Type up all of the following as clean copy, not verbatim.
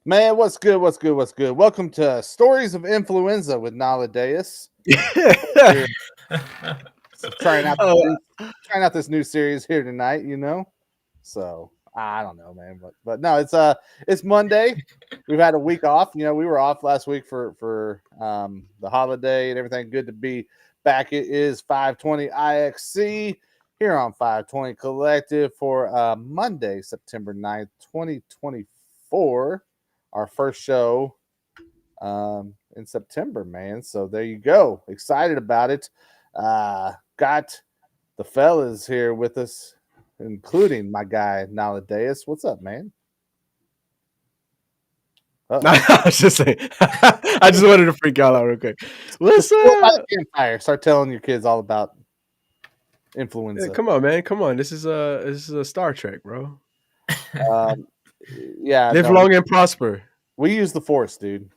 Man, what's good? What's good? What's good? Welcome to Stories of Influenza with Nala Deus. We're trying out Oh, trying out this new series here tonight, So I don't know, man, but no, it's Monday. We've had a week off. We were off last week for the holiday and everything. Good to be back. It is 520 iXc here on 520 Collective for Monday, September 9th, 2024. Our first show in September, man. So there you go. Excited about it. Got the fellas here with us, including my guy Naladeus. What's up, man? I was just saying. I just wanted to freak y'all out real quick. What's up? Campfire. Start telling your kids all about influenza. Yeah, come on, man. Come on. This is a Star Trek, bro. Yeah. Live long and prosper. We use the Force, dude.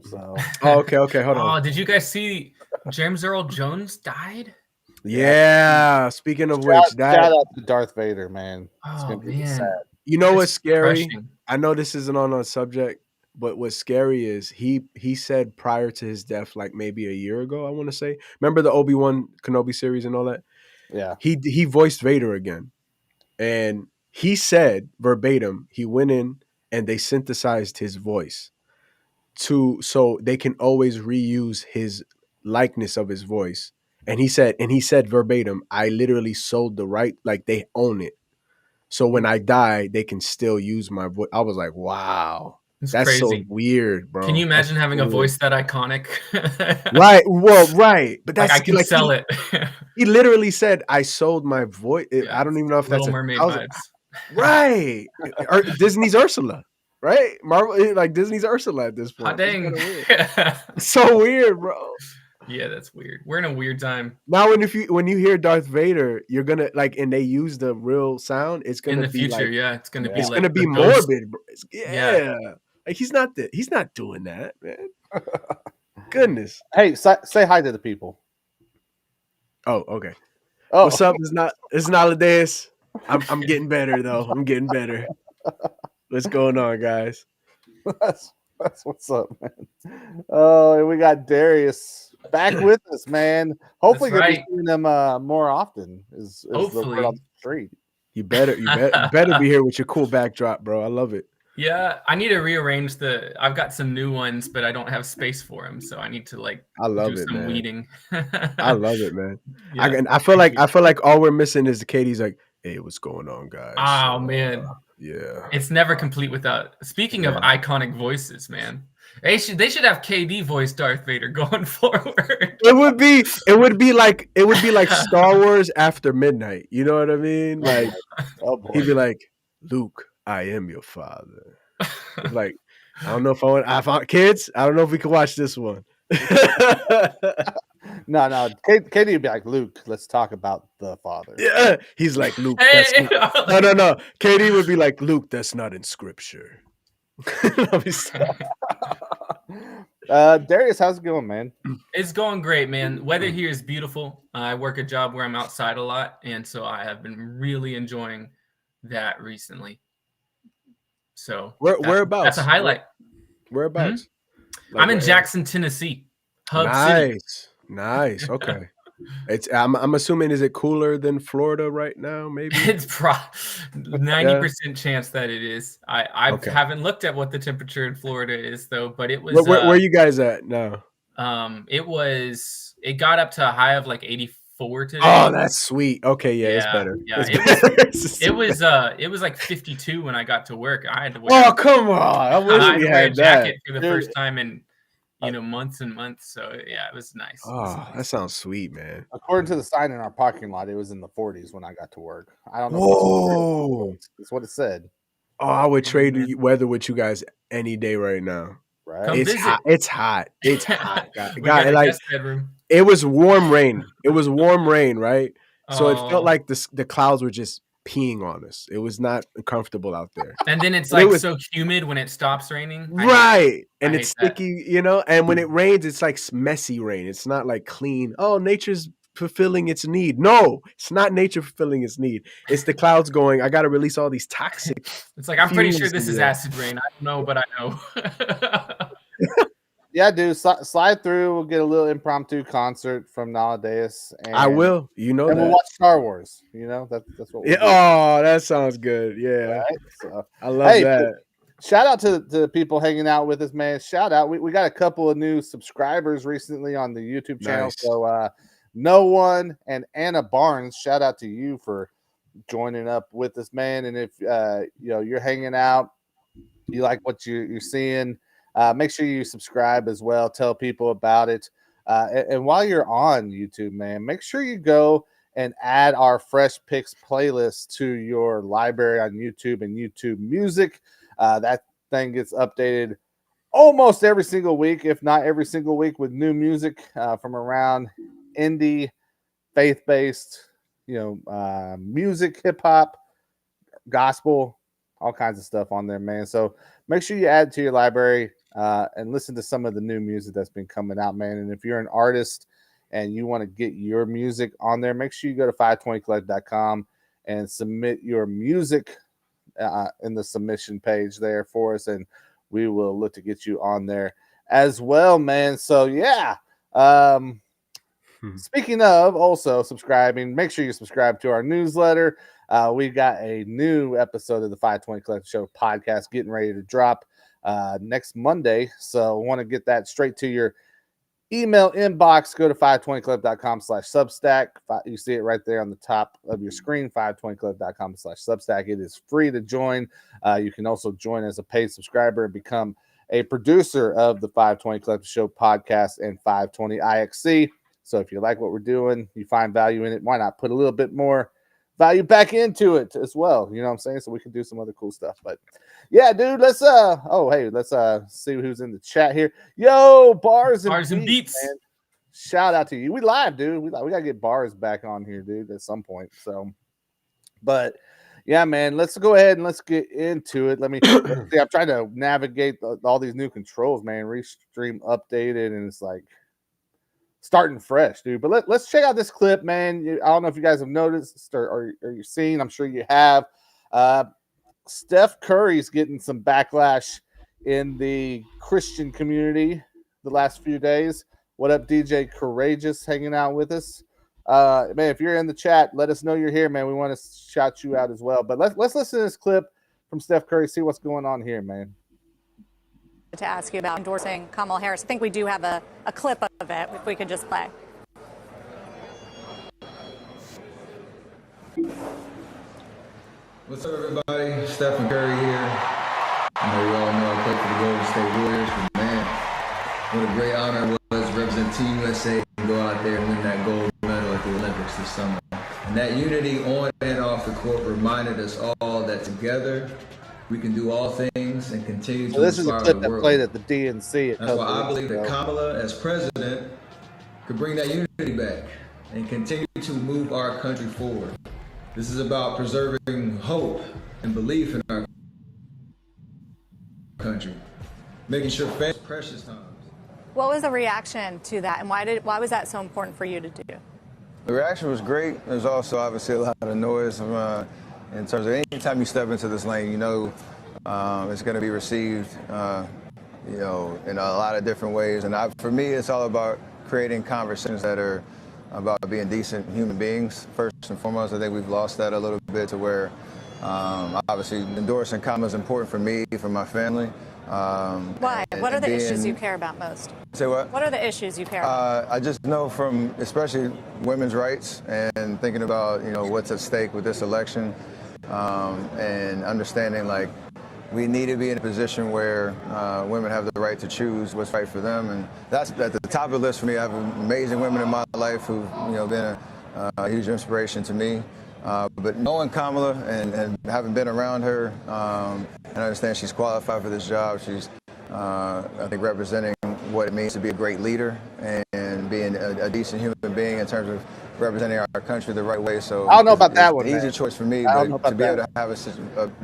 So. Oh, okay. Hold on. Oh, did you guys see James Earl Jones died? Yeah. Speaking of which, shout out to Darth Vader, man. Oh man. Sad. You know what's scary? Crushing. I know this isn't on a subject, but what's scary is he said prior to his death, like maybe a year ago, I want to say. Remember the Obi-Wan Kenobi series and all that? Yeah. He voiced Vader again. And he said verbatim, he went in and they synthesized his voice so they can always reuse his likeness of his voice. And he said verbatim, I literally sold the right, like they own it. So when I die, they can still use my voice. I was like, wow. That's crazy. So weird, bro. Can you imagine having a voice that iconic? Right. Well, right. But that's like I can sell it. He literally said, I sold my voice. I don't even know if that's Little Mermaid vibes. Right. Disney's Ursula. Right? Marvel, like Disney's Ursula at this point. Hot dang. So weird, bro. Yeah, that's weird. We're in a weird time. Now, when you hear Darth Vader, you're gonna and they use the real sound. It's gonna in the be future. like, yeah, it's gonna be. It's like gonna be morbid, bro. Yeah. Like he's not doing that, man. Goodness. Hey, say hi to the people. Oh, okay. Oh. What's up? It's Naladeus. I'm getting better though. I'm getting better. What's going on, guys? That's what's up, man. Oh, and we got Darius back with us, man. Hopefully, you'll be seeing them more often. Is hopefully the word on the street. You better be here with your cool backdrop, bro. I love it. Yeah, I need to rearrange I've got some new ones, but I don't have space for them, so I need to do some weeding. I love it, man. Yeah. I feel like all we're missing is the Katie's like, hey, what's going on, guys? Oh man. Yeah. It's never complete without. Speaking of iconic voices, man. They should have KD voice Darth Vader going forward. It would be like Star Wars after midnight. You know what I mean? Like he'd be like, Luke, I am your father. Like, I don't know if I found kids. I don't know if we can watch this one. No. Katie would be like, Luke, let's talk about the father. Yeah. He's like, Luke. No. Katie would be like, Luke, that's not in scripture. Darius, how's it going, man? It's going great, man. Weather here is beautiful. I work a job where I'm outside a lot, and so I have been really enjoying that recently. So whereabouts? That's a highlight. Whereabouts? Mm-hmm. I'm in Jackson, Tennessee. Hub City. Nice. Okay. I'm assuming, is it cooler than Florida right now? Maybe it's 90% chance that it is. I haven't looked at what the temperature in Florida is though, but it was. Where are you guys at now? It got up to a high of like 84 today. Oh, that's sweet. Okay, it's better. Yeah, it was like 52 when I got to work. I had to wear. Oh, come on! I wish we had a jacket for the first time in months and months. So yeah, it was nice. Oh, that sounds sweet, man. According to the sign in our parking lot, it was in the 40s when I got to work. I don't know. Whoa, that's what it said. Oh, I would trade weather with you guys any day right now. Right? It's hot. It's hot. God, like it was warm rain. It was warm rain, right? So it felt like the clouds were just peeing on us. It was not comfortable out there. And then it's like so humid when it stops raining. Right. And it's sticky, and when it rains, it's like messy rain. It's not like clean. Oh, nature's fulfilling its need. No, it's not nature fulfilling its need. It's the clouds going, I got to release all these toxic. It's like, I'm pretty sure fumes this in is the air. acid rain. I don't know, but I know. Yeah, dude, slide through. We'll get a little impromptu concert from Nowadays. And, I will. You know and that. we'll watch Star Wars. You know, that's what we'll Yeah, do. oh, that sounds good. Yeah. Right? So, I love that. Shout out to the people hanging out with us, man. Shout out. We got a couple of new subscribers recently on the YouTube channel. Nice. So No One and Anna Barnes, shout out to you for joining up with us, man. And if you're hanging out, you like what you're seeing, make sure you subscribe as well. Tell people about it. And while you're on YouTube, man, make sure you go and add our Fresh Picks playlist to your library on YouTube and YouTube Music. That thing gets updated almost every single week, if not every single week, with new music from around indie, faith-based, music, hip-hop, gospel, all kinds of stuff on there, man. So make sure you add to your library and listen to some of the new music that's been coming out, man. And if you're an artist and you want to get your music on there, make sure you go to FiveTwentyCollect.com and submit your music in the submission page there for us, and we will look to get you on there as well, man. So yeah. Speaking of also subscribing, make sure you subscribe to our newsletter. We got a new episode of the 520 Collect Show podcast getting ready to drop next Monday. So want to get that straight to your email inbox. Go to 520club.com/substack. You see it right there on the top of your screen, 520club.com/substack. It is free to join. You can also join as a paid subscriber and become a producer of the 520 Club Show podcast and 520 iXc. So if you like what we're doing, you find value in it, why not put a little bit more value back into it as well? You know what I'm saying? So we can do some other cool stuff. But yeah, dude, let's see who's in the chat here. Yo, Bars and Beats. Man. Shout out to you. We live, dude. We gotta get Bars back on here, dude, at some point. So, but yeah, man, let's go ahead and let's get into it. Let's see. I'm trying to navigate all these new controls, man. Restream updated, and it's like starting fresh, dude. But let's check out this clip, man. I don't know if you guys have noticed or you've seen. I'm sure you have. Steph Curry's getting some backlash in the Christian community the last few days. What up, DJ Courageous, hanging out with us? Man, if you're in the chat, let us know you're here, man. We want to shout you out as well. But let's listen to this clip from Steph Curry, see what's going on here, man. To ask you about endorsing Kamala Harris. I think we do have a clip of it, if we could just play. What's up, everybody? Steph Curry here. I know you all know I play for the Golden State Warriors, but man, what a great honor it was to represent Team USA and go out there and win that gold medal at the Olympics this summer. And that unity on and off the court reminded us all that together we can do all things and continue to inspire the world. This is a clip that played at the DNC. That's why I believe that Kamala, as president, could bring that unity back and continue to move our country forward. This is about preserving hope and belief in our country, making sure fans precious times. What was the reaction to that, and why was that so important for you to do? The reaction was great. There's also obviously a lot of noise in terms of anytime you step into this lane, it's going to be received, in a lot of different ways. And for me, it's all about creating conversations that are about being decent human beings, first and foremost. I think we've lost that a little bit to where, obviously, endorsing Kamala is important for me, for my family. Why? What are the issues you care about most? Say what? What are the issues you care about? I just know from, especially women's rights and thinking about, what's at stake with this election, and understanding, like, we need to be in a position where women have the right to choose what's right for them, and that's at the top of the list for me. I have amazing women in my life who've been a huge inspiration to me. But knowing Kamala and having been around her, and I understand she's qualified for this job. She's, I think, representing what it means to be a great leader and being a decent human being in terms of representing our country the right way. So I don't know about that one. Easy choice for me, but to be able to have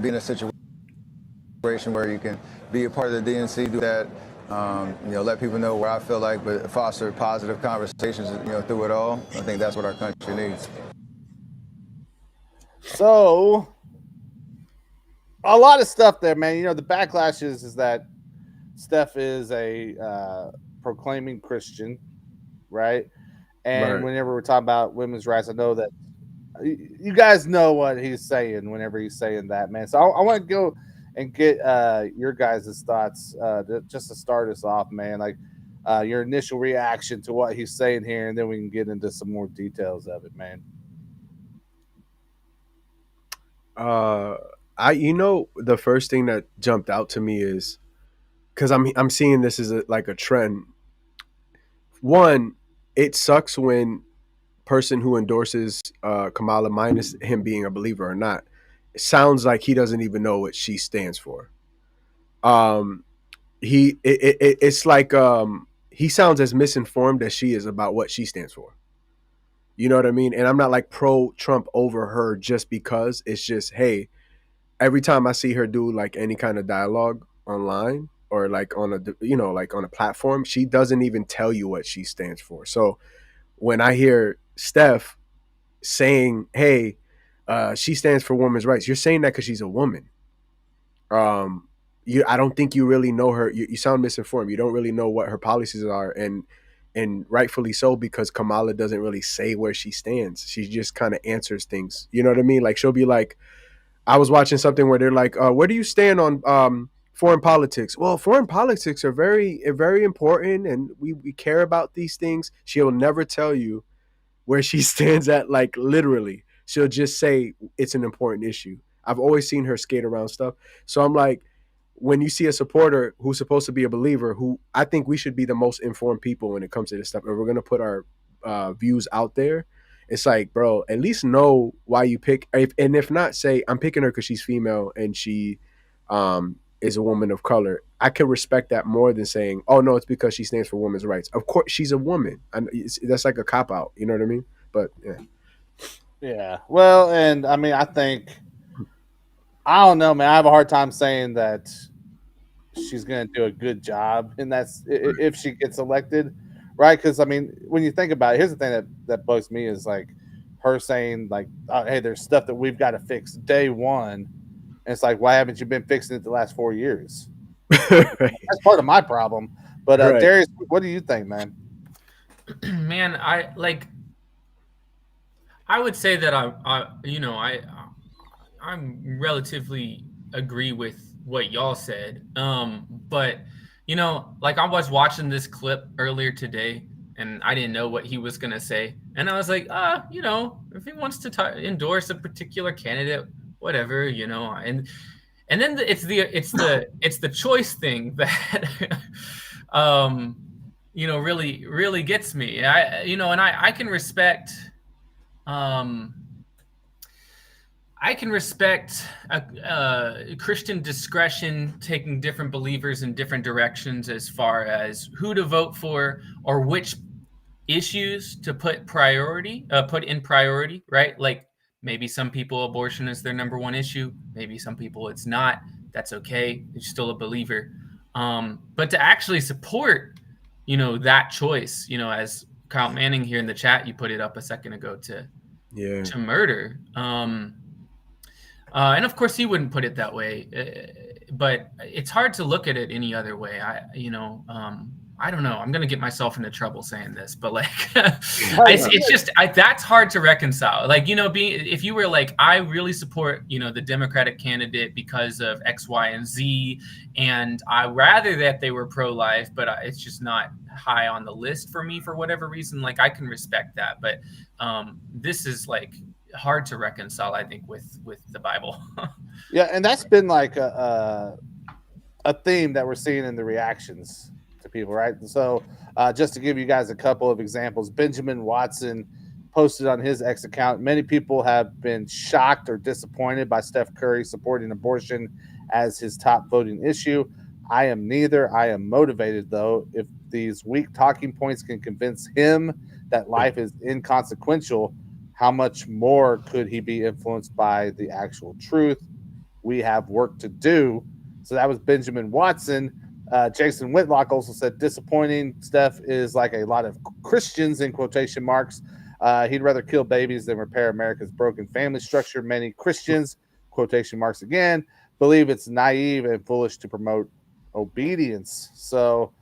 be in a situation where you can be a part of the DNC, do that, let people know where I feel like, but foster positive conversations, through it all. I think that's what our country needs. So a lot of stuff there, man. The backlash is that Steph is a proclaiming Christian, right? And Right. whenever we're talking about women's rights, I know that you guys know what he's saying whenever he's saying that, man. So I want to go and get your guys' thoughts just to start us off, man. Like your initial reaction to what he's saying here, and then we can get into some more details of it, man. The first thing that jumped out to me is because I'm seeing this as like a trend. One, it sucks when person who endorses Kamala, minus him being a believer or not, it sounds like he doesn't even know what she stands for. It's like he sounds as misinformed as she is about what she stands for. You know what I mean? And I'm not like pro Trump over her just because. It's just, hey, every time I see her do like any kind of dialogue online or like on a platform, she doesn't even tell you what she stands for. So when I hear Steph saying, "Hey, she stands for women's rights," you're saying that because she's a woman. I don't think you really know her. You sound misinformed. You don't really know what her policies are, and rightfully so, because Kamala doesn't really say where she stands. She just kind of answers things. You know what I mean? Like she'll be like, I was watching something where they're like, "Where do you stand on foreign politics?" Well, foreign politics are very important, and we care about these things. She'll never tell you where she stands at, like literally. She'll just say it's an important issue. I've always seen her skate around stuff. So I'm like, when you see a supporter who's supposed to be a believer, who I think we should be the most informed people when it comes to this stuff, and we're going to put our views out there. It's like, bro, at least know why you pick. If not, say, I'm picking her because she's female and she is a woman of color. I can respect that more than saying, oh, no, it's because she stands for women's rights. Of course, she's a woman. That's like a cop-out. You know what I mean? But, yeah. Yeah. Well, and I mean, I don't know, man. I have a hard time saying that she's going to do a good job, and that's if she gets elected, right? Because I mean, when you think about it, here's the thing that bugs me is like her saying like, "Hey, there's stuff that we've got to fix day one," and it's like, why haven't you been fixing it the last 4 years? Right. That's part of my problem. But Right. Darius, what do you think, man? Man, I would say that I'm relatively agree with what y'all said. But like I was watching this clip earlier today, and I didn't know what he was gonna say, and I was like, if he wants to endorse a particular candidate, whatever, and then it's the choice thing that really gets me. I can respect. I can respect Christian discretion, taking different believers in different directions as far as who to vote for or which issues to put in priority, right? Like maybe some people abortion is their number one issue. Maybe some people it's not. That's okay. You're still a believer. But to actually support, that choice, as Kyle Manning here in the chat, you put it up a second ago to murder. And of course he wouldn't put it that way, but it's hard to look at it any other way. I don't know. I'm going to get myself into trouble saying this, but like, it's just, that's hard to reconcile. Like, if you were like, I really support, the Democratic candidate because of X, Y, and Z, and I rather that they were pro-life, but it's just not high on the list for me for whatever reason. Like I can respect that, but this is like hard to reconcile, I think, with the Bible. Yeah, and that's been like a theme that we're seeing in the reactions to people, right? So just to give you guys a couple of examples, Benjamin Watson posted on his X account, many people have been shocked or disappointed by Steph Curry supporting abortion as his top voting issue. I am neither. I am motivated, though. If these weak talking points can convince him that life is inconsequential, how much more could he be influenced by the actual truth? We have work to do. So that was Benjamin Watson. Jason Whitlock also said, disappointing. Steph is like a lot of Christians in quotation marks. He'd rather kill babies than repair America's broken family structure. Many Christians, quotation marks again, believe it's naive and foolish to promote obedience. So,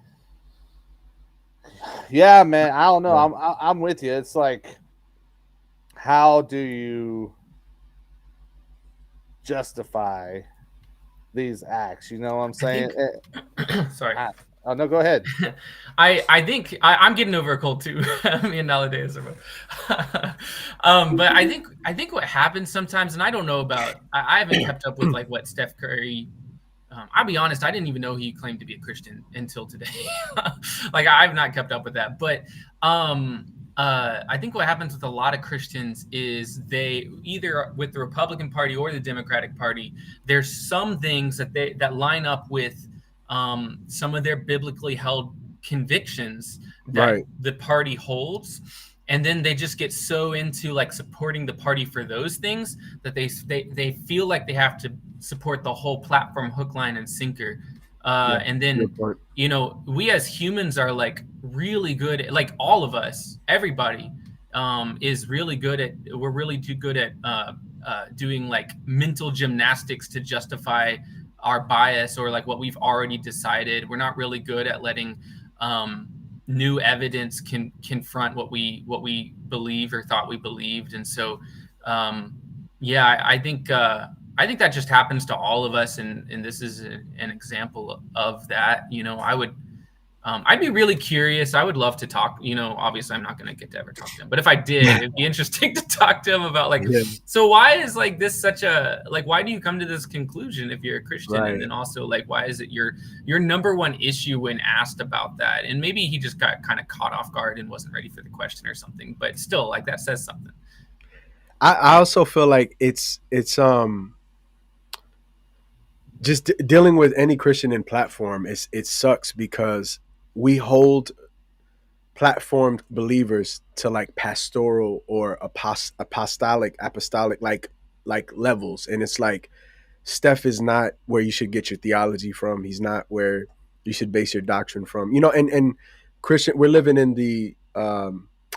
yeah, man, I don't know. I'm with you. It's like, how do you justify these acts? You know what I'm saying? Sorry. Oh no, go ahead. I think I'm getting over a cold too. Me and Nowadays are but I think what happens sometimes, and I don't know about, I haven't kept up with like what Steph Curry. I'll be honest, I didn't even know he claimed to be a Christian until today. Like I've not kept up with that, but I think what happens with a lot of Christians is they either with the Republican Party or the Democratic Party, there's some things that line up with some of their biblically held convictions that the party holds, and then they just get so into like supporting the party for those things that they feel like they have to support the whole platform hook, line, and sinker. And then we as humans are like really good at, like all of us, everybody is really good at, we're really too good at doing like mental gymnastics to justify our bias or like what we've already decided. We're not really good at letting new evidence confront what we believe or thought we believed. And so I think that just happens to all of us, and this is an example of that. I'd be really curious. I would love to talk, obviously I'm not going to get to ever talk to him, but if I did, it'd be interesting to talk to him about like, so why is like this such a, like, why do you come to this conclusion if you're a Christian? Right. And then also like, why is it your number one issue when asked about that? And maybe he just got kind of caught off guard and wasn't ready for the question or something, but still like that says something. I also feel like it's just dealing with any Christian in platform, it sucks because we hold platformed believers to like pastoral or apostolic like levels, and it's like Steph is not where you should get your theology from. He's not where you should base your doctrine from. And Christian, we're living in the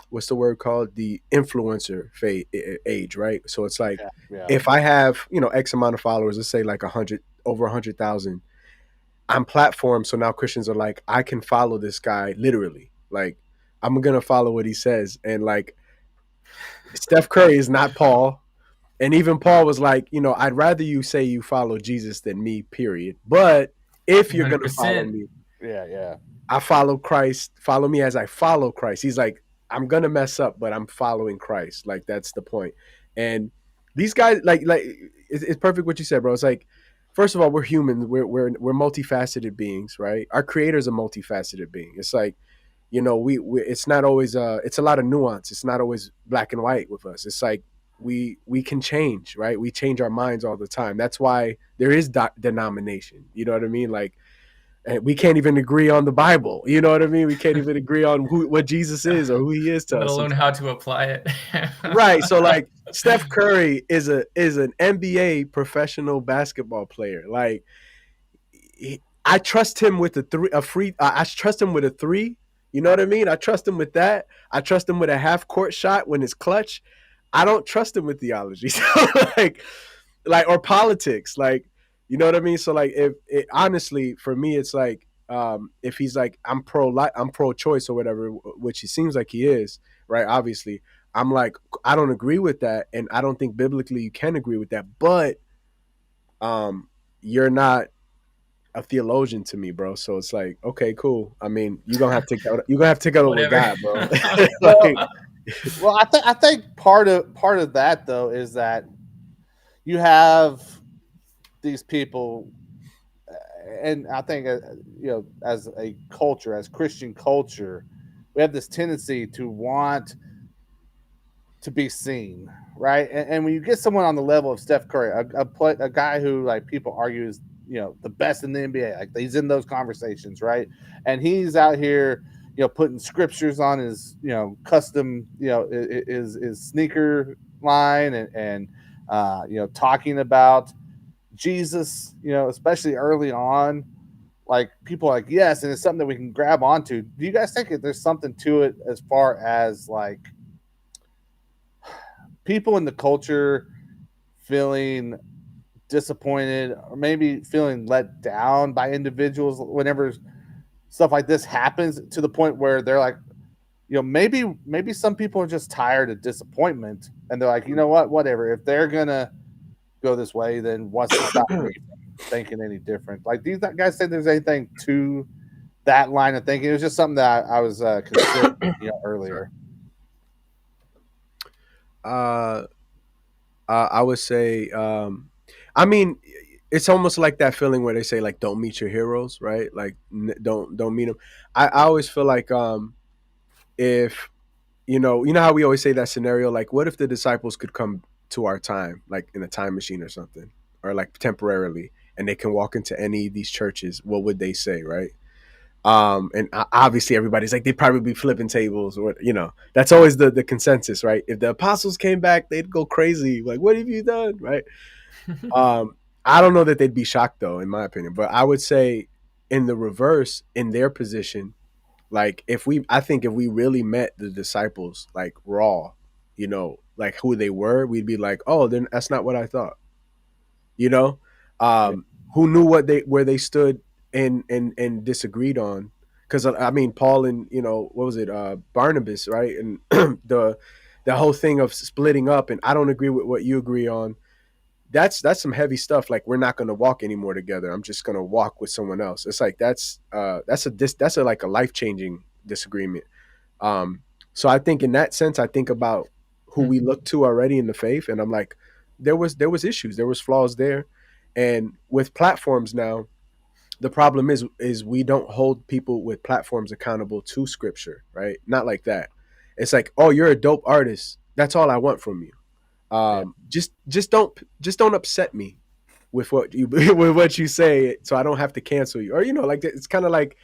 what's the word called, the influencer age, right? So it's like if I have X amount of followers, let's say like over 100,000. I'm platformed, so now Christians are like, I can follow this guy literally. Like, I'm gonna follow what he says. And like, Steph Curry is not Paul, and even Paul was like, I'd rather you say you follow Jesus than me, period. But if you're 100%. Gonna follow me, I follow Christ. Follow me as I follow Christ. He's like, I'm gonna mess up, but I'm following Christ. Like that's the point. And these guys, like it's perfect what you said, bro. It's like, first of all, we're human. We're multifaceted beings, right? Our creator's a multifaceted being. It's like, we it's not always it's a lot of nuance. It's not always black and white with us. It's like we can change, right? We change our minds all the time. That's why there is denomination. You know what I mean? Like, we can't even agree on the Bible. You know what I mean? We can't even agree on what Jesus is or who he is to us. Let alone how to apply it. Right. So like Steph Curry is an NBA professional basketball player. Like I trust him with I trust him with a three. You know what I mean? I trust him with that. I trust him with a half court shot when it's clutch. I don't trust him with theology. So like or politics. Like, you know what I mean? So like, honestly, for me, it's like, if he's like, I'm pro-choice or whatever, which he seems like he is, right? Obviously, I'm like, I don't agree with that, and I don't think biblically you can agree with that. But, you're not a theologian to me, bro. So it's like, okay, cool. I mean, you're gonna have to take out with God, bro. Well, I think part of that though is that you have these people, and I think as a culture, as Christian culture, we have this tendency to want to be seen, right? And when you get someone on the level of Steph Curry, a guy who like people argue is the best in the NBA, like he's in those conversations, right? And he's out here putting scriptures on his custom his sneaker line, and talking about Jesus, especially early on, like people are like, yes, and it's something that we can grab onto. Do you guys think that there's something to it as far as like people in the culture feeling disappointed or maybe feeling let down by individuals whenever stuff like this happens, to the point where they're like, maybe some people are just tired of disappointment and they're like, you know what, whatever, if they're gonna go this way, then what's to stop me from thinking any different? Like, do you guys think there's anything to that line of thinking? It was just something that I was considering earlier. I would say, I mean, it's almost like that feeling where they say like, don't meet your heroes, right? Like, don't meet them. I always feel like, if you know how we always say that scenario, like, what if the disciples could come to our time, like in a time machine or something, or like temporarily, and they can walk into any of these churches? What would they say, right? And obviously everybody's like, they'd probably be flipping tables, or that's always the consensus, right? If the apostles came back, they'd go crazy, like, what have you done, right? I don't know that they'd be shocked though, in my opinion, but I would say in the reverse, in their position, like, I think if we really met the disciples like raw, like who they were, we'd be like, oh, then that's not what I thought, you know, who knew where they stood and disagreed on. Because I mean, Paul and what was it, Barnabas, right? And the whole thing of splitting up, and I don't agree with what you agree on. That's some heavy stuff. Like, we're not going to walk anymore together. I'm just going to walk with someone else. It's like that's a like a life-changing disagreement. So I think in that sense, I think about who we look to already in the faith, and I'm like, there was issues, there was flaws there. And with platforms now, the problem is we don't hold people with platforms accountable to scripture, right? Not like that. It's like, oh, you're a dope artist, that's all I want from you. Just don't upset me with what you with what you say, so I don't have to cancel you. Or like, it's kind of like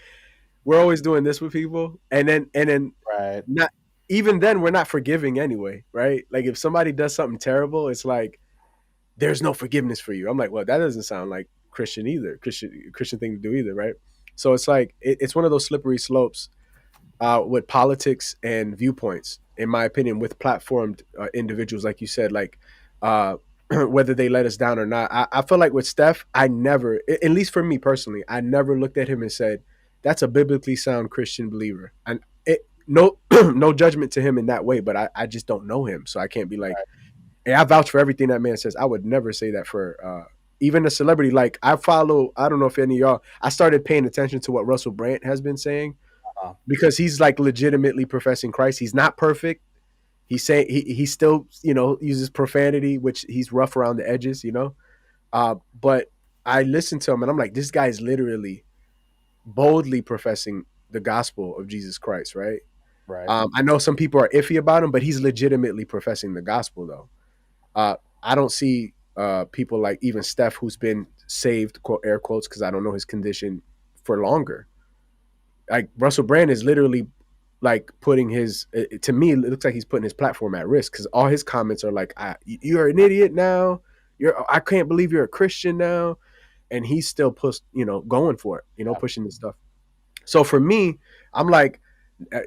we're always doing this with people, and then Right. not even then we're not forgiving anyway, right? Like, if somebody does something terrible, it's like, there's no forgiveness for you. I'm like, well, that doesn't sound like Christian either. Christian thing to do either, right? So it's like it's one of those slippery slopes with politics and viewpoints, in my opinion, with platformed individuals, like you said, like whether they let us down or not. I feel like with Steph, I never, at least for me personally, I never looked at him and said, that's a biblically sound Christian believer. And no no judgment to him in that way, but I just don't know him, so I can't be like, hey, I vouch for everything that man says. I would never say that for even a celebrity. Like, I don't know if any of y'all, I started paying attention to what Russell Brand has been saying, because he's like legitimately professing Christ. He's not perfect. He's saying he still, uses profanity, which he's rough around the edges, but I listen to him and I'm like, this guy's literally boldly professing the gospel of Jesus Christ, right? Right. I know some people are iffy about him, but he's legitimately professing the gospel, though. I don't see people like even Steph, who's been saved, quote, air quotes, because I don't know his condition, for longer. Like, Russell Brand is literally like putting to me, it looks like he's putting his platform at risk, because all his comments are like, you're an idiot now. I can't believe you're a Christian now. And he's still going for it, pushing this stuff. So for me, I'm like,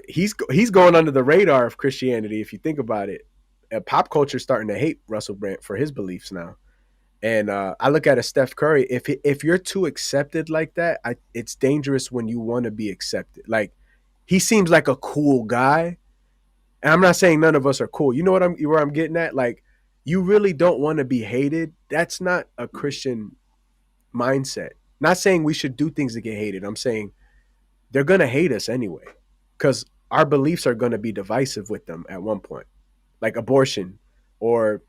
he's going under the radar of Christianity, if you think about it. Pop culture is starting to hate Russell Brand for his beliefs now. And I look at a Steph Curry. If you're too accepted like that, it's dangerous when you want to be accepted. Like, he seems like a cool guy, and I'm not saying none of us are cool. You know where I'm getting at? Like, you really don't want to be hated. That's not a Christian mindset. Not saying we should do things to get hated. I'm saying they're gonna hate us anyway, because our beliefs are gonna be divisive with them at one point, like abortion or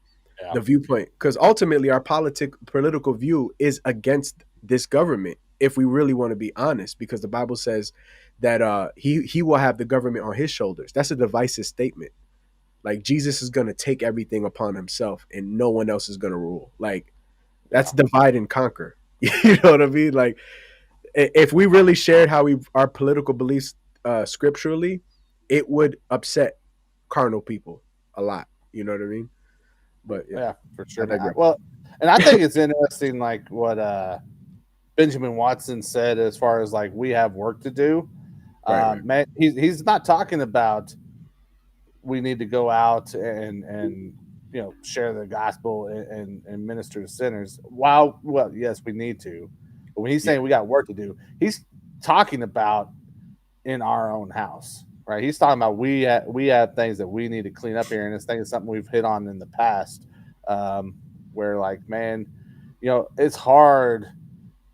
the viewpoint, because ultimately our political view is against this government, if we really want to be honest, because the Bible says that he will have the government on his shoulders. That's a divisive statement. Like, Jesus is going to take everything upon himself and no one else is going to rule. Like, that's divide and conquer. You know what I mean? Like, if we really shared our political beliefs scripturally, it would upset carnal people a lot. You know what I mean? But yeah, for sure. Well, and I think it's interesting, like what Benjamin Watson said, as far as like we have work to do. Right. Man, he's not talking about we need to go out and share the gospel and minister to sinners. Well, yes, we need to, but when he's saying we got work to do, he's talking about in our own house, right? He's talking about we have things that we need to clean up here, and this thing is something we've hit on in the past, where like, man, it's hard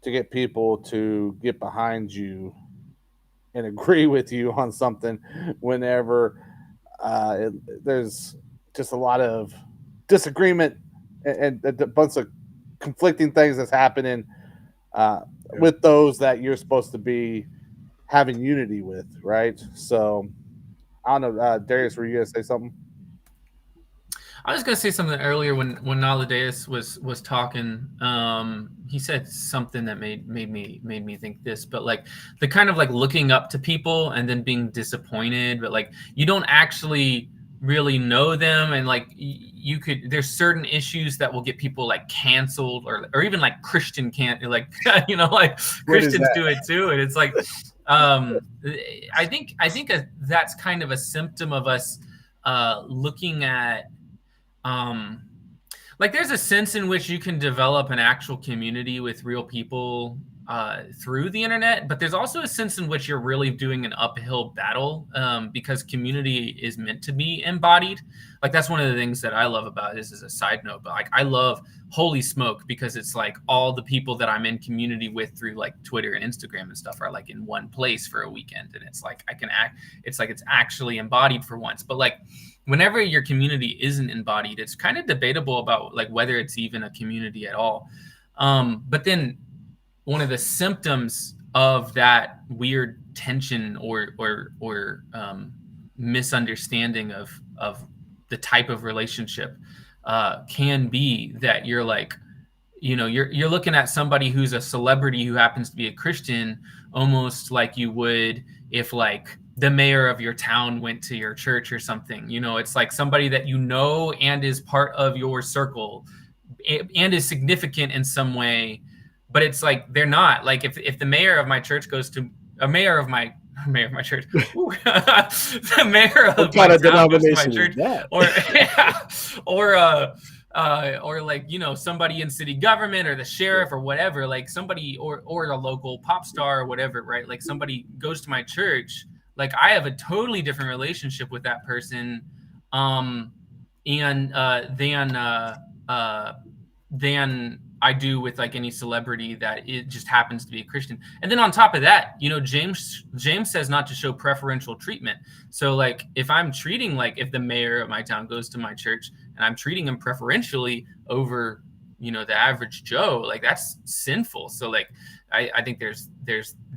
to get people to get behind you and agree with you on something whenever there's just a lot of disagreement and a bunch of conflicting things that's happening with those that you're supposed to be having unity with, right? So I don't know, Darius, were you gonna say something? I was gonna say something earlier when Naladeus was talking. He said something that made me think this, but like the kind of like looking up to people and then being disappointed, but like you don't actually really know them, and like there's certain issues that will get people like canceled or even like Christian can't like like Christians do it too, and it's like I think that's kind of a symptom of us looking at like there's a sense in which you can develop an actual community with real people through the internet, but there's also a sense in which you're really doing an uphill battle because community is meant to be embodied. Like that's one of the things that I love about this as a side note, but like I love Holy Smoke because it's like all the people that I'm in community with through like Twitter and Instagram and stuff are like in one place for a weekend, and it's like it's like it's actually embodied for once. But like whenever your community isn't embodied, it's kind of debatable about like whether it's even a community at all. But then one of the symptoms of that weird tension or misunderstanding of the type of relationship can be that you're like, you're looking at somebody who's a celebrity who happens to be a Christian, almost like you would if like the mayor of your town went to your church or something. It's like somebody that and is part of your circle and is significant in some way, but it's like they're not. Like if the mayor of my church goes to a mayor of my church, the mayor of my town goes to my church, or like somebody in city government or the sheriff or whatever, like somebody or a local pop star or whatever, right? Like somebody goes to my church, like I have a totally different relationship with that person than I do with like any celebrity that it just happens to be a Christian. And then on top of that, James says not to show preferential treatment. So like if I'm treating, like if the mayor of my town goes to my church and I'm treating him preferentially over the average Joe, like that's sinful. So like I think there's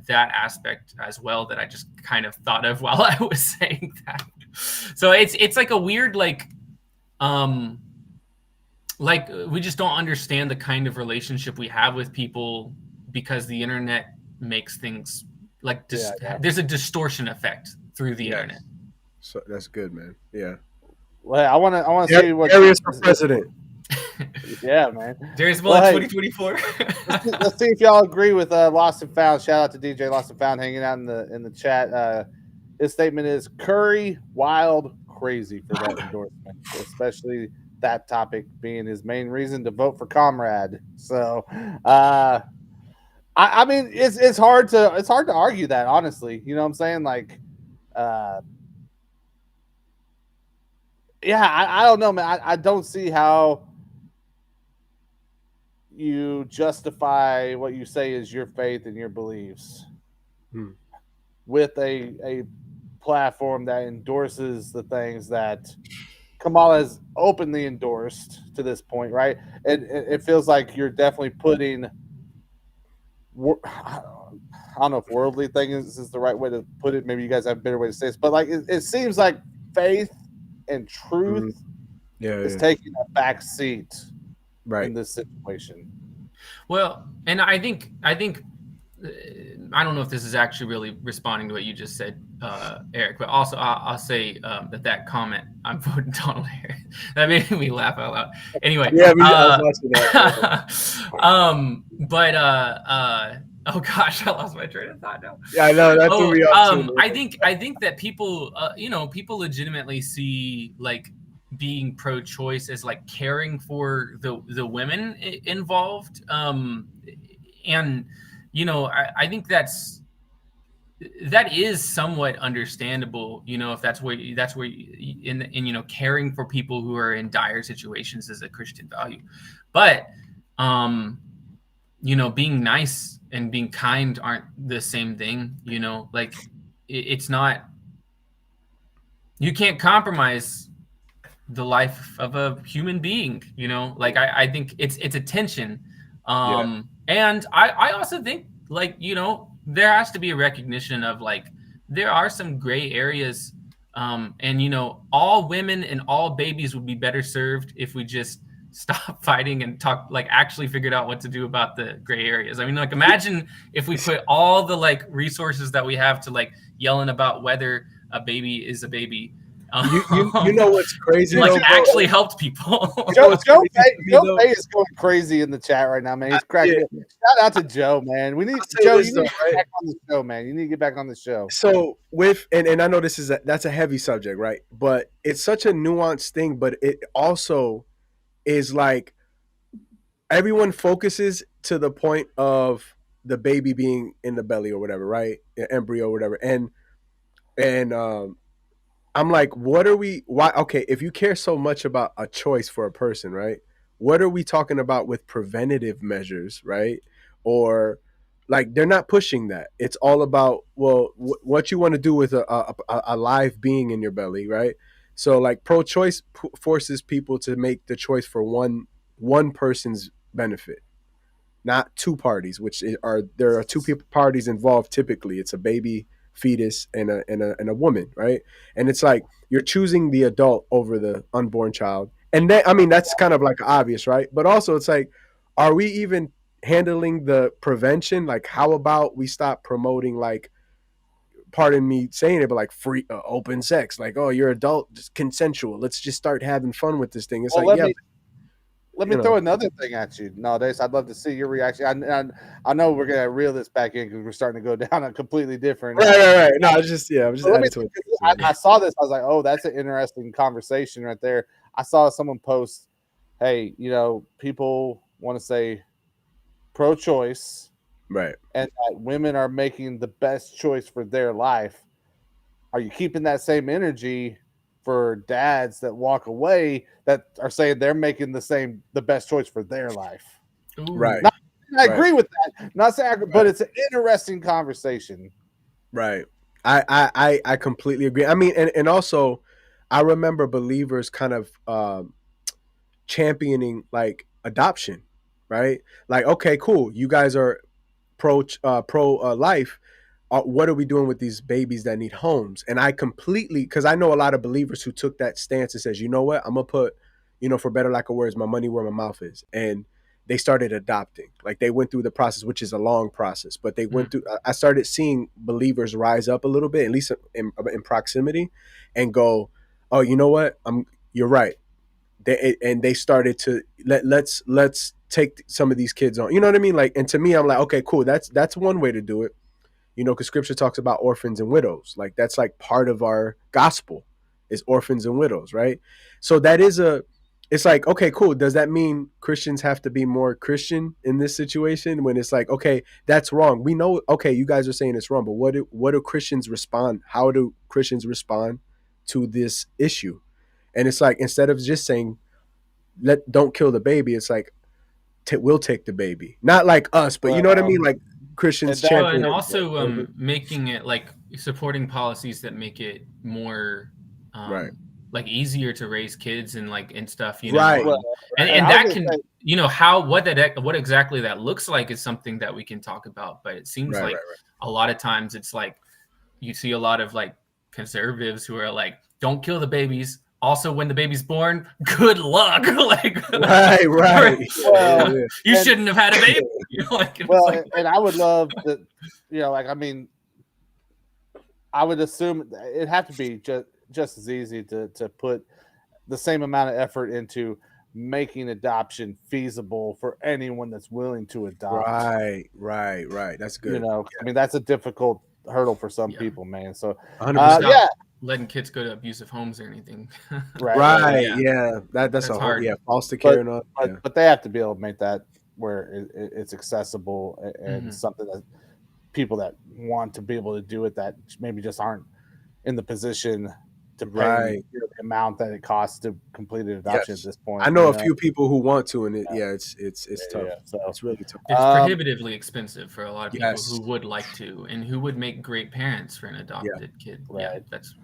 that aspect as well that I just kind of thought of while I was saying that. So it's like a weird like we just don't understand the kind of relationship we have with people because the internet makes things like there's a distortion effect through the internet. So that's good, man. Yeah. Well, I want to see what Darius for president. Yeah, man. Darius Ball 2024. Let's see if y'all agree with Lost and Found. Shout out to DJ Lost and Found hanging out in the chat. His statement is Curry wild crazy for that endorsement, especially that topic being his main reason to vote for Comrade. So, I mean, it's hard to argue that, honestly. You know what I'm saying? Like, yeah, I don't know, man. I don't see how you justify what you say is your faith and your beliefs with a platform that endorses the things that Kamala has openly endorsed to this point, right? And it feels like you're definitely putting, I don't know if worldly things is the right way to put it. Maybe you guys have a better way to say this, but like it seems like faith and truth is taking a back seat in this situation. Well, and I think I don't know if this is actually really responding to what you just said, Eric, but also I'll say that comment, I'm voting Donald Harris, that made me laugh out loud. Anyway, Yeah, I was watching that. oh gosh, I lost my train of thought now. Yeah, I know that threw me off too. I think that people, people legitimately see like being pro-choice as like caring for the women involved, and I think that is somewhat understandable, if that's where in caring for people who are in dire situations is a Christian value. But being nice and being kind aren't the same thing. Like it's not, you can't compromise the life of a human being. Like I think it's a tension. And I also think, like, there has to be a recognition of like there are some gray areas, and all women and all babies would be better served if we just stop fighting and talk, like actually figured out what to do about the gray areas. I mean, like, imagine if we put all the like resources that we have to like yelling about whether a baby is a baby. You know what's crazy? Like, actually helped people. Joe Bay is going crazy in the chat right now, man. He's cracking it. Shout out to Joe, man. We need Joe. You need to get back on the show, man. You need to get back on the show. So and I know that's a heavy subject, right? But it's such a nuanced thing. But it also is like everyone focuses to the point of the baby being in the belly or whatever, right? Embryo or whatever, and I'm like, why? Okay, if you care so much about a choice for a person, right? What are we talking about with preventative measures, right? Or like they're not pushing that. It's all about, well, what you want to do with a live being in your belly, right? So like pro-choice forces people to make the choice for one person's benefit, not two parties, there are two parties involved. Typically, it's a baby, fetus, and a woman, right? And it's like you're choosing the adult over the unborn child, and then, I mean, that's kind of like obvious, right? But also, it's like, are we even handling the prevention? Like, how about we stop promoting, like, pardon me saying it, but like free open sex? Like, oh, you're adult, just consensual. Let's just start having fun with this thing. It's Let me throw another thing at you nowadays. I'd love to see your reaction. I know we're gonna reel this back in because we're starting to go down a completely different. Right. No, I'm just adding to it. I saw this. I was like, oh, that's an interesting conversation right there. I saw someone post, hey, people want to say pro-choice, right, and that women are making the best choice for their life. Are you keeping that same energy for dads that walk away that are saying they're making the best choice for their life? Ooh. Right. I agree with that. Not saying, but it's an interesting conversation. Right. I completely agree. I mean, and also, I remember believers kind of championing like adoption, right? Like, okay, cool. You guys are pro life. What are we doing with these babies that need homes? And I completely, because I know a lot of believers who took that stance and says, you know what, I'm gonna put, for better lack of words, my money where my mouth is, and they started adopting. Like, they went through the process, which is a long process, but they went through. I started seeing believers rise up a little bit, at least in proximity, and go, oh, you know what, you're right. They started to let's take some of these kids on. You know what I mean? Like, and to me, I'm like, okay, cool. That's one way to do it. Because scripture talks about orphans and widows. Like, that's like part of our gospel is orphans and widows, right? So it's like, okay, cool. Does that mean Christians have to be more Christian in this situation when it's like, okay, that's wrong? We know, okay, you guys are saying it's wrong, but what do Christians respond? How do Christians respond to this issue? And it's like, instead of just saying, don't kill the baby, it's like, we'll take the baby. Not like us, but you know what I mean? Like, Christians champion, and also making it like supporting policies that make it more right, like easier to raise kids and like and stuff, right. And that can say, what exactly that looks like is something that we can talk about. But it seems like a lot of times it's like you see a lot of like conservatives who are like, don't kill the babies, Also, when the baby's born, good luck. Like, Right. Well, Right. well, Yeah. you and- shouldn't have had a baby. Like, it was well, like, and I would love that. Like, I mean, I would assume it'd have to be just as easy to put the same amount of effort into making adoption feasible for anyone that's willing to adopt. Right. That's good. I mean, that's a difficult hurdle for some Yeah. people, man. So 100%. yeah, letting kids go to abusive homes or anything. right. Yeah. That's That's a whole hard. foster care and all. But they have to be able to make that where it's accessible and Mhm. something that people that want to be able to do it that maybe just aren't in the position to pay Right. the amount that it costs to complete an adoption Yes. at this point. I know a few people who want to, and it's tough. Yeah, so It's really tough. It's prohibitively expensive for a lot of people Yes. who would like to and who would make great parents for an adopted kid. Yeah, Right. that's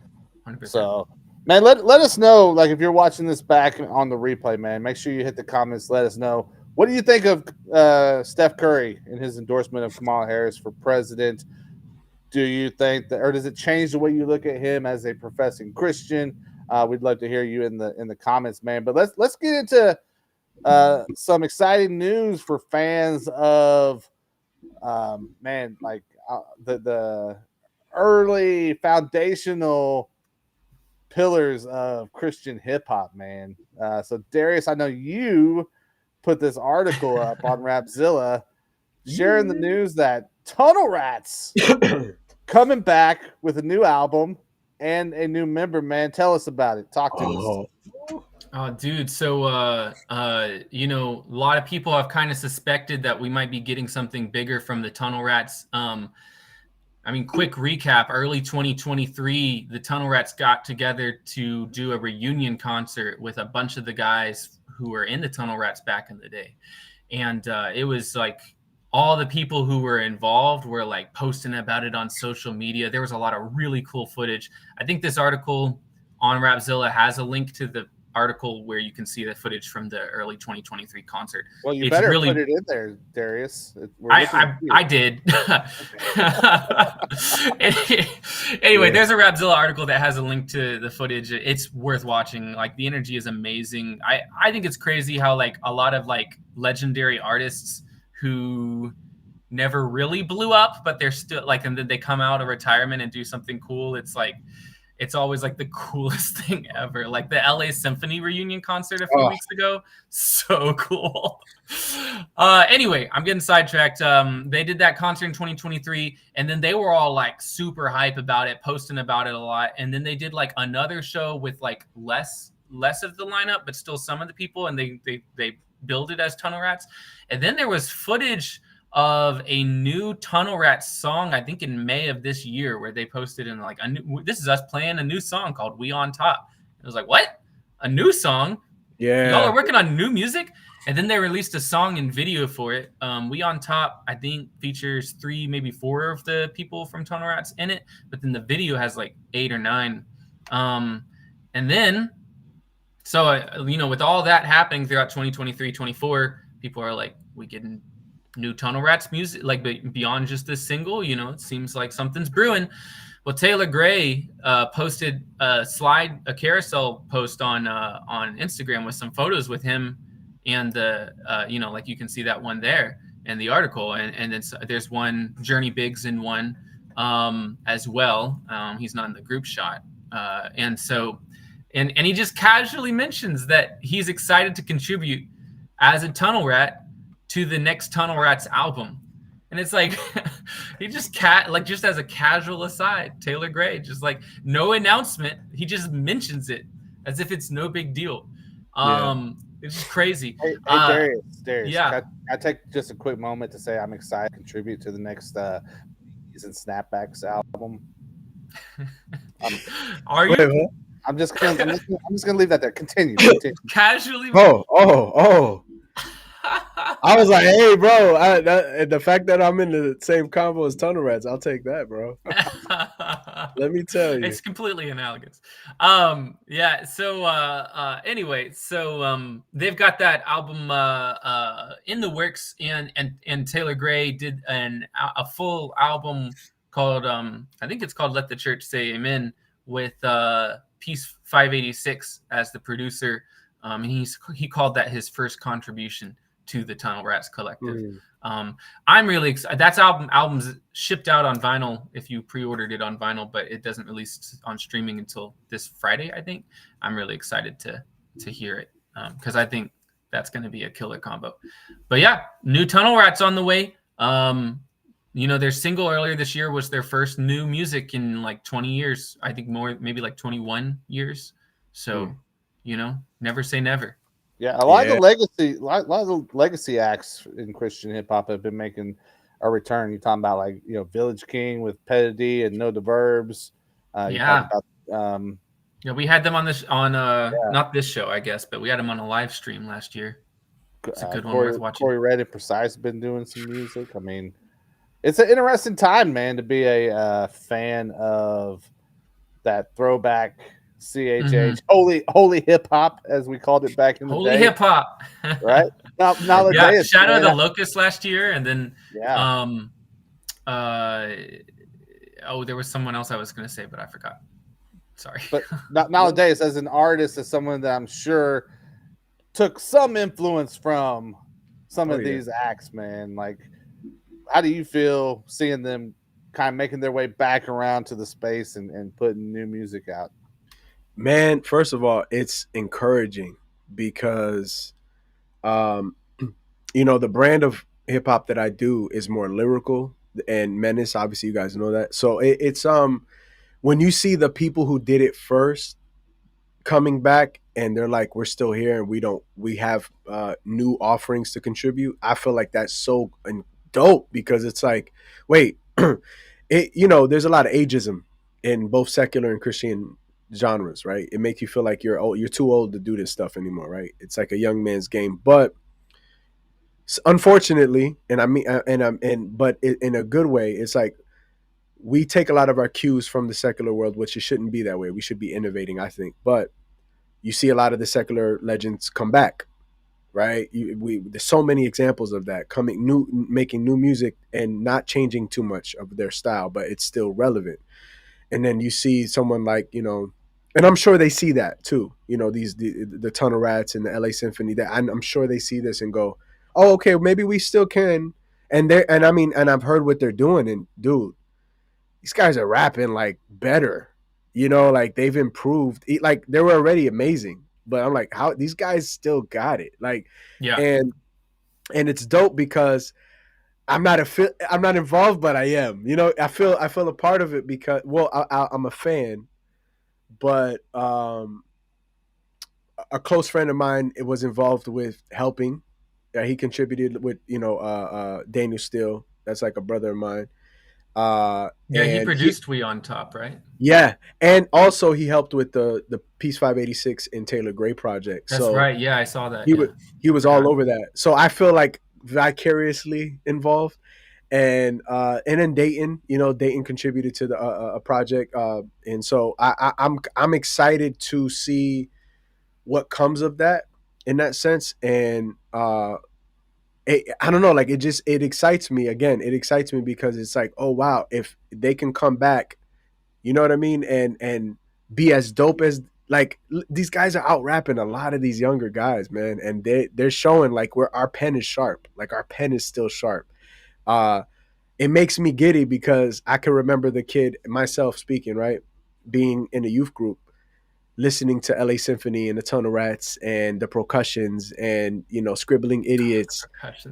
100%. So, man, let us know. Like, if you're watching this back on the replay, man, make sure you hit the comments. Let us know. What do you think of Steph Curry and his endorsement of Kamala Harris for president? Do you think that, or does it change the way you look at him as a professing Christian? We'd love to hear you in the comments, man. But let's get into some exciting news for fans of the early foundational pillars of Christian hip hop, man. So Darius, I know you put this article up on Rapzilla sharing the news that Tunnel Rats coming back with a new album and a new member, man. Tell us about it. Talk to us. Oh, dude. So, a lot of people have kind of suspected that we might be getting something bigger from the Tunnel Rats. Quick recap, early 2023, the Tunnel Rats got together to do a reunion concert with a bunch of the guys who were in the Tunnel Rats back in the day. And it was like all the people who were involved were like posting about it on social media. There was a lot of really cool footage. I think this article on Rapzilla has a link to the article where you can see the footage from the early 2023 concert. Well, you It's better really- put it in there, Darius. I did. Anyway, there's a Rapzilla article that has a link to the footage. It's worth watching. Like, the energy is amazing. I think it's crazy how like a lot of like legendary artists who never really blew up, but they're still like, and then they come out of retirement and do something cool. It's like, it's always like the coolest thing ever. Like the LA Symphony reunion concert a few weeks ago. So cool. Anyway, I'm getting sidetracked. They did that concert in 2023, and then they were all like super hype about it, posting about it a lot. And then they did like another show with like less of the lineup, but still some of the people, and they billed it as Tunnel Rats. And then there was footage of a new Tunnel Rats song, I think in May of this year, where they posted in like this is us playing a new song called We On Top. It was like, what? A new song? Yeah. Y'all are working on new music? And then they released a song and video for it. We On Top, I think, features 3, maybe 4 of the people from Tunnel Rats in it. But then the video has like 8 or 9. And then, so, with all that happening throughout 2023, 24, people are like, we getting new Tunnel Rats music, like beyond just this single, it seems like something's brewing. Well, Taylor Gray posted a carousel post on Instagram with some photos with him and the like you can see that one there in the article, and then there's one Journey Biggs in one as well. He's not in the group shot, and so and he just casually mentions that he's excited to contribute as a Tunnel Rat to the next Tunnel Rats album. And it's like, he just just as a casual aside, Taylor Gray, just like no announcement. He just mentions it as if it's no big deal. It's just crazy. Hey, Darius, yeah. Can I take just a quick moment to say I'm excited to contribute to the next Bees and Snapbacks album. Are you? I'm just gonna leave that there. Continue. Casually. Oh. I was like, hey, bro, the fact that I'm in the same combo as Tunnel Rats, I'll take that, bro. Let me tell you. It's completely analogous. Yeah. So anyway, so they've got that album in the works, and Taylor Gray did a full album called I think it's called Let the Church Say Amen with Piece 586 as the producer, and he called that his first contribution to the Tunnel Rats Collective. I'm really excited. That's album's shipped out on vinyl if you pre-ordered it on vinyl, but it doesn't release on streaming until this Friday, I think. I'm really excited to hear it because I think that's going to be a killer combo. But yeah, new Tunnel Rats on the way. Their single earlier this year was their first new music in like 20 years. I think more, maybe like 21 years. So, never say never. Yeah, a lot of the legacy acts in Christian hip hop have been making a return. You're talking about like Village King with Petty D and No Diverbs. You talk about we had them on not this show, I guess, but we had them on a live stream last year. It's a good one worth watching. Corey Red and Precise have been doing some music. I mean, it's an interesting time, man, to be a fan of that throwback CHH holy hip hop, as we called it back in the day. Holy hip hop, right? Now Shadow of the Locust last year, and then there was someone else I was going to say, but I forgot. Sorry. But nowadays, as an artist, as someone that I'm sure took some influence from some of these acts, man, like, how do you feel seeing them kind of making their way back around to the space and putting new music out? Man, first of all, it's encouraging because, the brand of hip hop that I do is more lyrical and menace. Obviously, you guys know that. So it's when you see the people who did it first coming back and they're like, we're still here and we have new offerings to contribute. I feel like that's so dope because it's like, wait, there's a lot of ageism in both secular and Christian genres, right? It makes you feel like you're old, you're too old to do this stuff anymore, right? It's like a young man's game. But unfortunately, but in a good way, it's like we take a lot of our cues from the secular world, which it shouldn't be that way. We should be innovating, I think. But you see a lot of the secular legends come back, right? There's so many examples of that making new music and not changing too much of their style, but it's still relevant. And then you see someone like, and I'm sure they see that too, the Tunnel Rats and the LA Symphony, that I'm sure they see this and go, oh, okay, maybe we still can. And I've heard what they're doing, and dude, these guys are rapping like better, like they've improved. Like they were already amazing, but I'm like, how these guys still got it? Like, yeah. And it's dope because I'm not involved, but I am. I feel a part of it because, well, I'm a fan, but a close friend of mine was involved with helping. He contributed with Daniel Steele. That's like a brother of mine. He produced We on Top, right? Yeah, and also he helped with the Piece 586 and Taylor Gray project. That's right. Yeah, I saw that. He was all over that. So I feel like vicariously involved. And then Dayton, Dayton contributed to the a project, and so I'm excited to see what comes of that in that sense. And I don't know, like it excites me. Again, it excites me because it's like, oh wow, if they can come back, you know what I mean, and be as dope as, like, these guys are out rapping a lot of these younger guys, man, and they're showing like our pen is sharp, like our pen is still sharp. It makes me giddy because I can remember the kid myself speaking, right, being in a youth group, listening to LA Symphony and the Tunnel Rats and the Percussions and Scribbling Idiots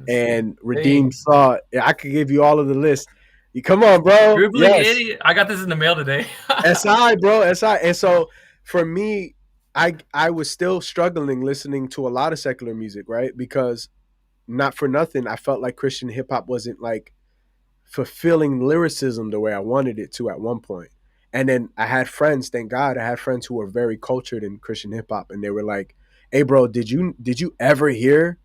and Redeemed Thought. I could give you all of the list. You come on, bro. Scribbling Idiot. I got this in the mail today. SI, bro. SI. And so for me, I was still struggling listening to a lot of secular music, right? Because not for nothing, I felt like Christian hip hop wasn't like fulfilling lyricism the way I wanted it to at one point. And then I had friends, thank God, I had friends who were very cultured in Christian hip hop, and they were like, "Hey, bro, did you ever hear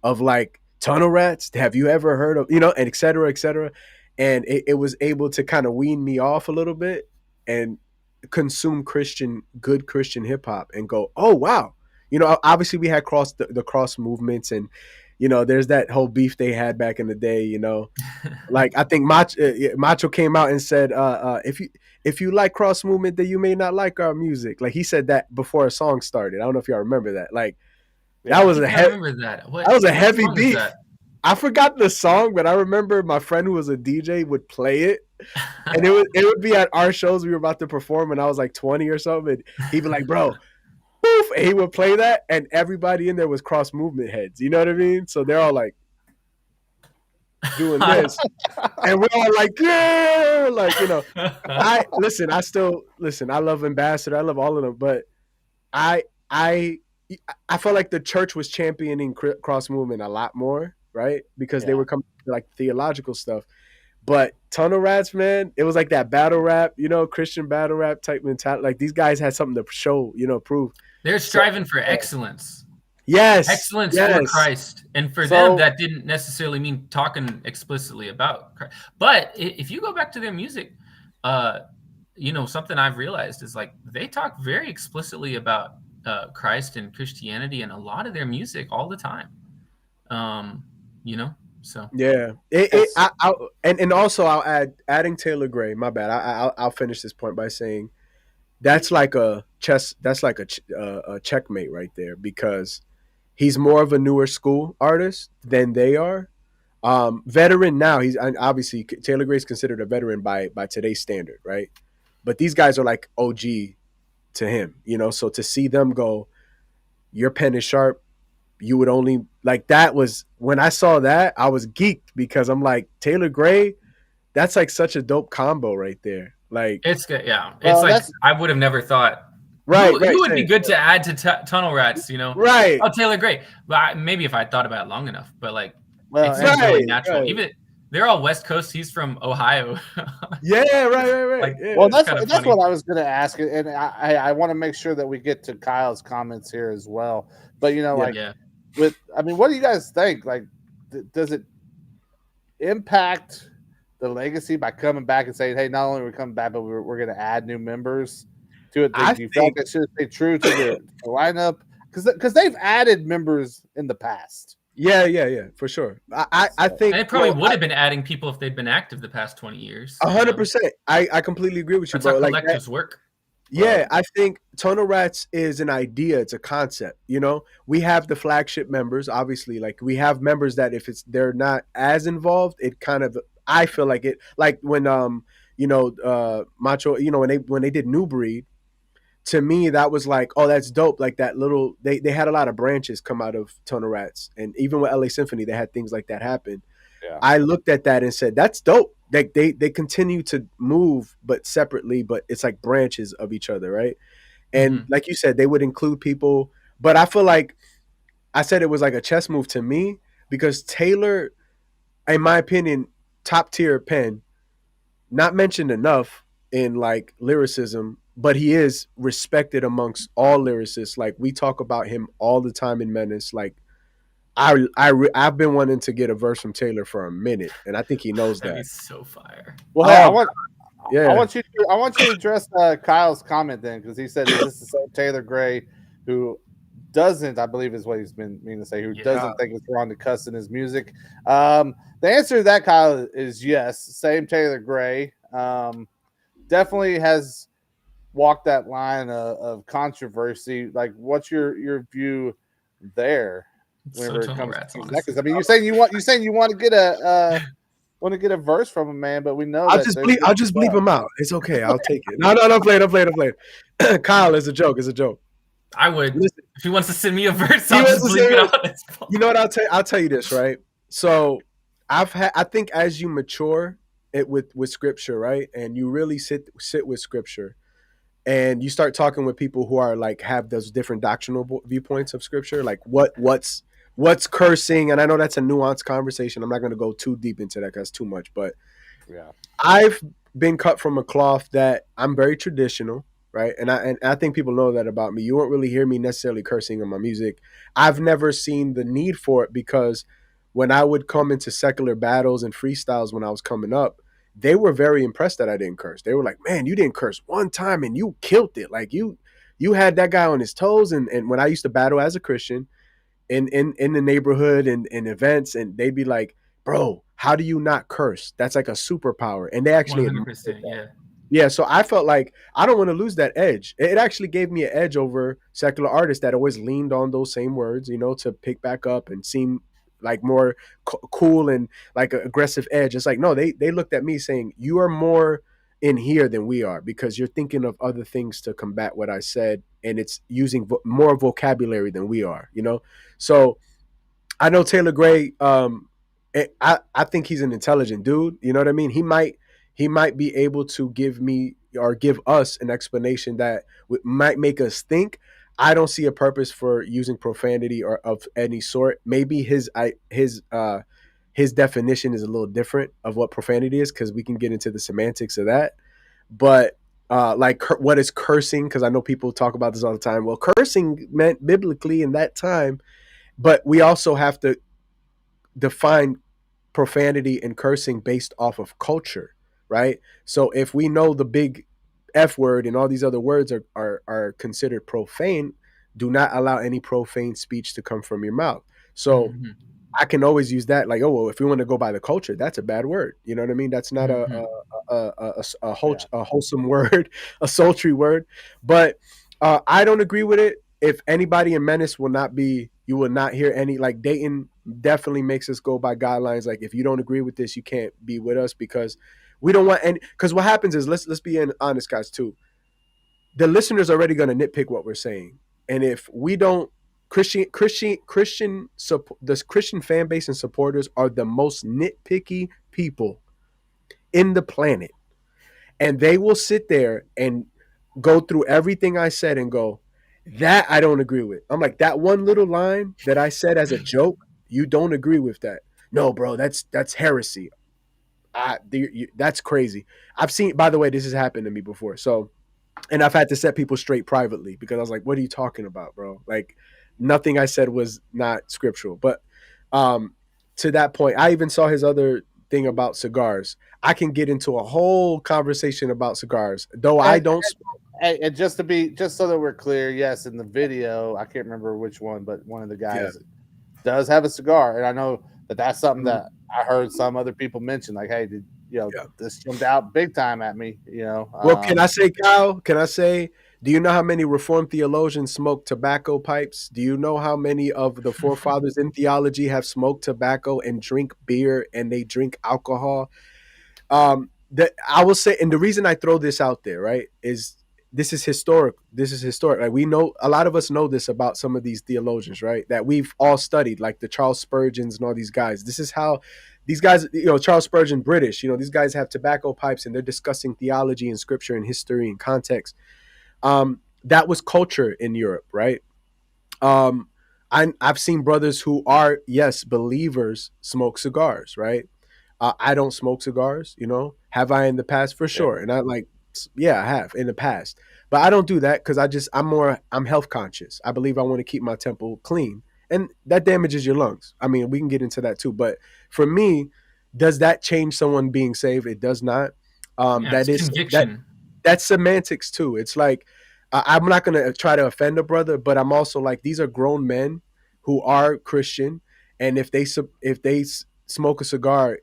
of like Tunnel Rats? Have you ever heard of and et cetera, et cetera?" And it was able to kind of wean me off a little bit and consume good Christian hip hop and go, "Oh wow." Obviously we had the cross movements and there's that whole beef they had back in the day. Like I think Macho came out and said, if you like cross movement, then you may not like our music. Like he said that before a song started. I don't know if y'all remember that. Like that was I remember that. What was a heavy song is beef. that? I forgot the song, but I remember my friend who was a DJ would play it, and it would be at our shows we were about to perform, and I was like 20 or something. And he'd be like, "Bro, poof," and he would play that, and everybody in there was cross movement heads. You know what I mean? So they're all like doing this, and we're all like, "Yeah!" Like I still listen. I love Ambassador. I love all of them, but I felt like the church was championing cross movement a lot more, right? Because they were coming to like theological stuff. But Tunnel Rats, man, it was like that battle rap, Christian battle rap type mentality. Like these guys had something to show, prove. They're striving for excellence. Yes. Excellence for Christ. And for them, that didn't necessarily mean talking explicitly about Christ. But if you go back to their music, something I've realized is like they talk very explicitly about Christ and Christianity in a lot of their music all the time. So yeah, and also I'll adding Taylor Gray. My bad. I'll finish this point by saying that's like a checkmate right there, because he's more of a newer school artist than they are. Veteran now. He's obviously Taylor Gray's considered a veteran by today's standard, right? But these guys are like OG to him, So to see them go, your pen is sharp. You would only like that was when I saw that I was geeked, because I'm like, Taylor Gray, that's like such a dope combo right there. Like it's good, yeah. It's like I would have never thought. Right, who would be good to add to Tunnel Rats, Right. Oh, Taylor Gray. But maybe if I thought about it long enough, but like it's really natural. Right. Even they're all West Coast. He's from Ohio. Yeah, right. Like, well, that's what I was going to ask, and I want to make sure that we get to Kyle's comments here as well. But what do you guys think? Like, does it impact the legacy by coming back and saying, "Hey, not only are we coming back, but we're going to add new members to it"? Do you feel like it should stay true to the lineup? Because they've added members in the past. Yeah, for sure. I think and it probably would have been adding people if they'd been active the past 20 years. 100%. I completely agree with you, bro. That's how collectives work. Yeah, right. I think Tunnel Rats is an idea. It's a concept. We have the flagship members, obviously. Like we have members that if they're not as involved, it kind of I feel like it. Like when Macho, when they did New Breed. To me, that was like, oh, that's dope. Like that little, they had a lot of branches come out of Tunnel Rats. And even with LA Symphony, they had things like that happen. Yeah. I looked at that and said, that's dope. Like they continue to move, but separately, but it's like branches of each other, right? And like you said, they would include people. But I feel like I said it was like a chess move to me, because Taylor, in my opinion, top tier pen, not mentioned enough in like lyricism, but he is respected amongst all lyricists. Like we talk about him all the time in Menace. Like I've been wanting to get a verse from Taylor for a minute, and I think he knows that. He's so fire. Well, hey, I want you to address Kyle's comment then, because he said, "Is this the same Taylor Gray who doesn't?" I believe is what he's been meaning to say. Who doesn't think it's wrong to cuss in his music? The answer to that, Kyle, is yes. Same Taylor Gray. Definitely has walked that line of controversy. Like, what's your view there? Whenever it comes to that, because I mean, you're saying you want to get a verse from a man, but we know I'll just bleep him out. It's okay. I'll take it. No, I'm playing. Kyle, it's a joke. I would. Listen, if he wants to send me a verse, I'll just bleep it out. You know what? I'll tell you this, right? So I think as you mature it with scripture, right, and you really sit with scripture, and you start talking with people who are like have those different doctrinal viewpoints of scripture, like what's cursing, and I know that's a nuanced conversation. I'm not going to go too deep into that because that's too much, but yeah, I've been cut from a cloth that I'm very traditional, right? And I think people know that about me. You won't really hear me necessarily cursing in my music. I've never seen the need for it, because when I would come into secular battles and freestyles when I was coming up, they were very impressed that I didn't curse. They were like, "Man, you didn't curse one time and you killed it. Like you had that guy on his toes." And when I used to battle as a Christian, in the neighborhood and in events, and they'd be like, bro, how do you not curse? That's like a superpower. And they actually admitted 100%. that. Yeah. Yeah, so I felt like I don't want to lose that edge. It actually gave me an edge over secular artists that always leaned on those same words, to pick back up and seem like more cool and like an aggressive edge. It's like, no, they looked at me saying, you are more in here than we are because you're thinking of other things to combat what I said, and it's using more vocabulary than we are. So I know Taylor Gray. I think he's an intelligent dude. You know what I mean? He might be able to give me or give us an explanation that might make us think. I don't see a purpose for using profanity or of any sort. Maybe his definition is a little different of what profanity is, because we can get into the semantics of that. But like what is cursing? Because I know people talk about this all the time. Well, cursing meant biblically in that time, but we also have to define profanity and cursing based off of culture, right? So if we know the big F word and all these other words are considered profane, do not allow any profane speech to come from your mouth. So Mm-hmm. I can always use that, like, oh, well, if we want to go by the culture, that's a bad word. You know what I mean? That's not a wholesome word, a sultry word. But I don't agree with it. If anybody in Menace you will not hear any, like Dayton definitely makes us go by guidelines. Like, if you don't agree with this, you can't be with us, because we don't want any, because what happens is, let's be honest, guys, too. The listener's already going to nitpick what we're saying. And if we don't, the Christian fan base and supporters are the most nitpicky people in the planet. And they will sit there and go through everything I said and go, that I don't agree with. I'm like, that one little line that I said as a joke, you don't agree with that. No, bro, that's heresy. That's crazy. I've seen, by the way, this has happened to me before. So, and I've had to set people straight privately, because I was like, what are you talking about, bro? Like, nothing I said was not scriptural. But to that point, I even saw his other thing about cigars. I can get into a whole conversation about cigars, though I don't. And just so that we're clear, yes, in the video, I can't remember which one, but one of the guys does have a cigar, and I know that's something that I heard some other people mention. Like, hey, this jumped out big time at me. Well, can I say, Kyle? Can I say? Do you know how many Reformed theologians smoke tobacco pipes? Do you know how many of the forefathers in theology have smoked tobacco and drink beer and they drink alcohol? That I will say, and the reason I throw this out there, right, is this is historic. This is historic. Like, we know, a lot of us know this about some of these theologians, right, that we've all studied, like the Charles Spurgeons and all these guys. This is how these guys, Charles Spurgeon, British, these guys have tobacco pipes and they're discussing theology and scripture and history and context. That was culture in Europe, right? I've seen brothers who are, yes, believers, smoke cigars, right? I don't smoke cigars, Have I in the past? For sure. And I have in the past. But I don't do that because I'm health conscious. I believe I want to keep my temple clean. And that damages your lungs. I mean, we can get into that too. But for me, does that change someone being saved? It does not. That is conviction. That's semantics too. It's like, I'm not going to try to offend a brother, but I'm also like, these are grown men who are Christian. And if they smoke a cigar,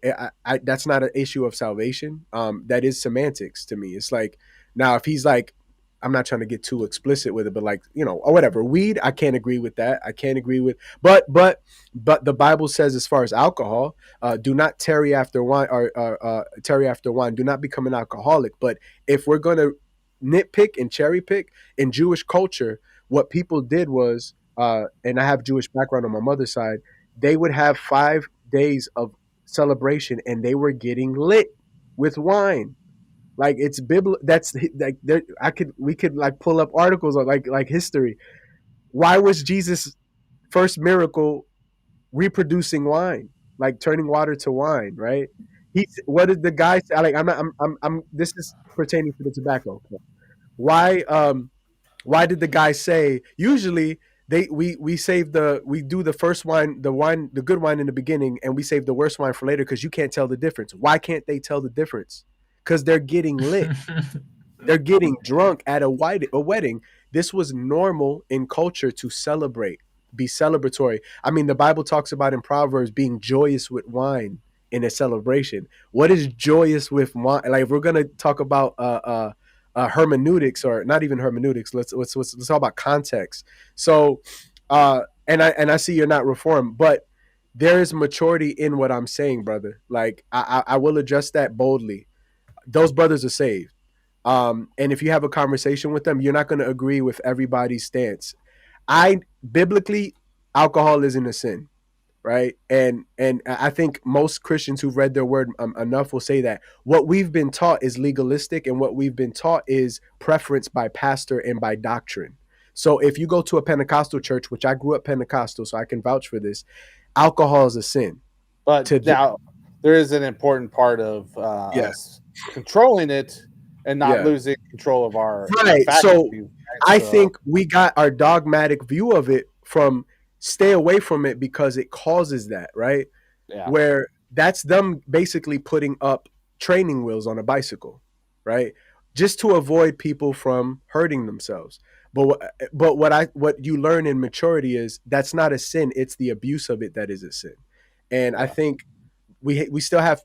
that's not an issue of salvation. That is semantics to me. It's like, now if he's like, I'm not trying to get too explicit with it, but like, or whatever, weed, I can't agree with that. I can't agree with, but the Bible says, as far as alcohol, do not tarry after wine, or tarry after wine. Do not become an alcoholic. But if we're going to nitpick and cherry pick in Jewish culture, what people did was, and I have Jewish background on my mother's side, they would have 5 days of celebration and they were getting lit with wine. Like, it's biblical. That's like, we could like pull up articles on like history. Why was Jesus' first miracle reproducing wine, like turning water to wine, right? What did the guy say? Like, this is pertaining to the tobacco. Why did the guy say, usually we do the first wine, the good wine in the beginning, and we save the worst wine for later because you can't tell the difference. Why can't they tell the difference? Because they're getting lit. They're getting drunk at a wedding. This was normal in culture to celebrate. be celebratory. I mean, the Bible talks about in Proverbs being joyous with wine in a celebration. What is joyous with wine? Like, if we're gonna talk about hermeneutics, or not even hermeneutics, let's talk about context. So, and I see you're not reformed, but there is maturity in what I'm saying, brother. Like, I will address that boldly. Those brothers are saved. And if you have a conversation with them, you're not going to agree with everybody's stance. Biblically, alcohol isn't a sin, right? And I think most Christians who've read their word enough will say that what we've been taught is legalistic, and what we've been taught is preference by pastor and by doctrine. So if you go to a Pentecostal church, which I grew up Pentecostal, so I can vouch for this, alcohol is a sin. But now there is an important part of us controlling it and not losing control of our So I think we got our dogmatic view of it from stay away from it because it causes that, right? Yeah. Where that's them basically putting up training wheels on a bicycle, right? Just to avoid people from hurting themselves. But what you learn in maturity is that's not a sin, it's the abuse of it that is a sin. And I think we still have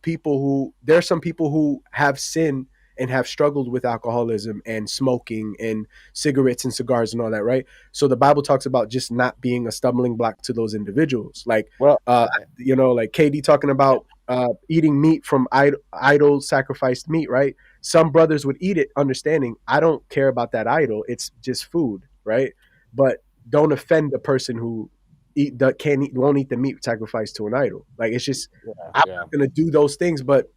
there are some people who have sinned and have struggled with alcoholism and smoking and cigarettes and cigars and all that, right? So the Bible talks about just not being a stumbling block to those individuals. Like, like KD talking about eating meat from idol sacrificed meat, right? Some brothers would eat it understanding, I don't care about that idol. It's just food, right? But don't offend the person who won't eat the meat sacrificed to an idol. Like, it's just, I'm not going to do those things, but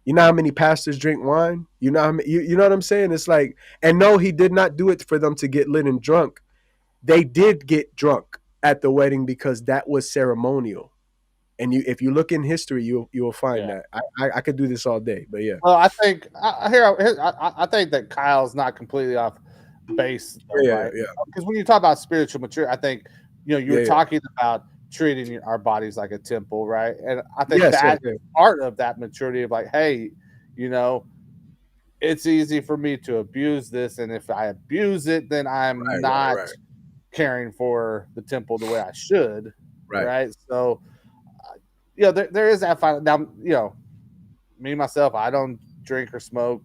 you know how many pastors drink wine? You know how many, you know what I'm saying? It's like, and no, he did not do it for them to get lit and drunk. They did get drunk at the wedding because that was ceremonial. And if you look in history, you will find that. I could do this all day, but yeah. Well, I think I think that Kyle's not completely off base, though, right? Because when you talk about spiritual maturity, I think you were talking about treating our bodies like a temple, right? And I think that's part of that maturity of like, hey, it's easy for me to abuse this, and if I abuse it, then I'm not caring for the temple the way I should, right? So, there is that final. Now, me myself, I don't drink or smoke.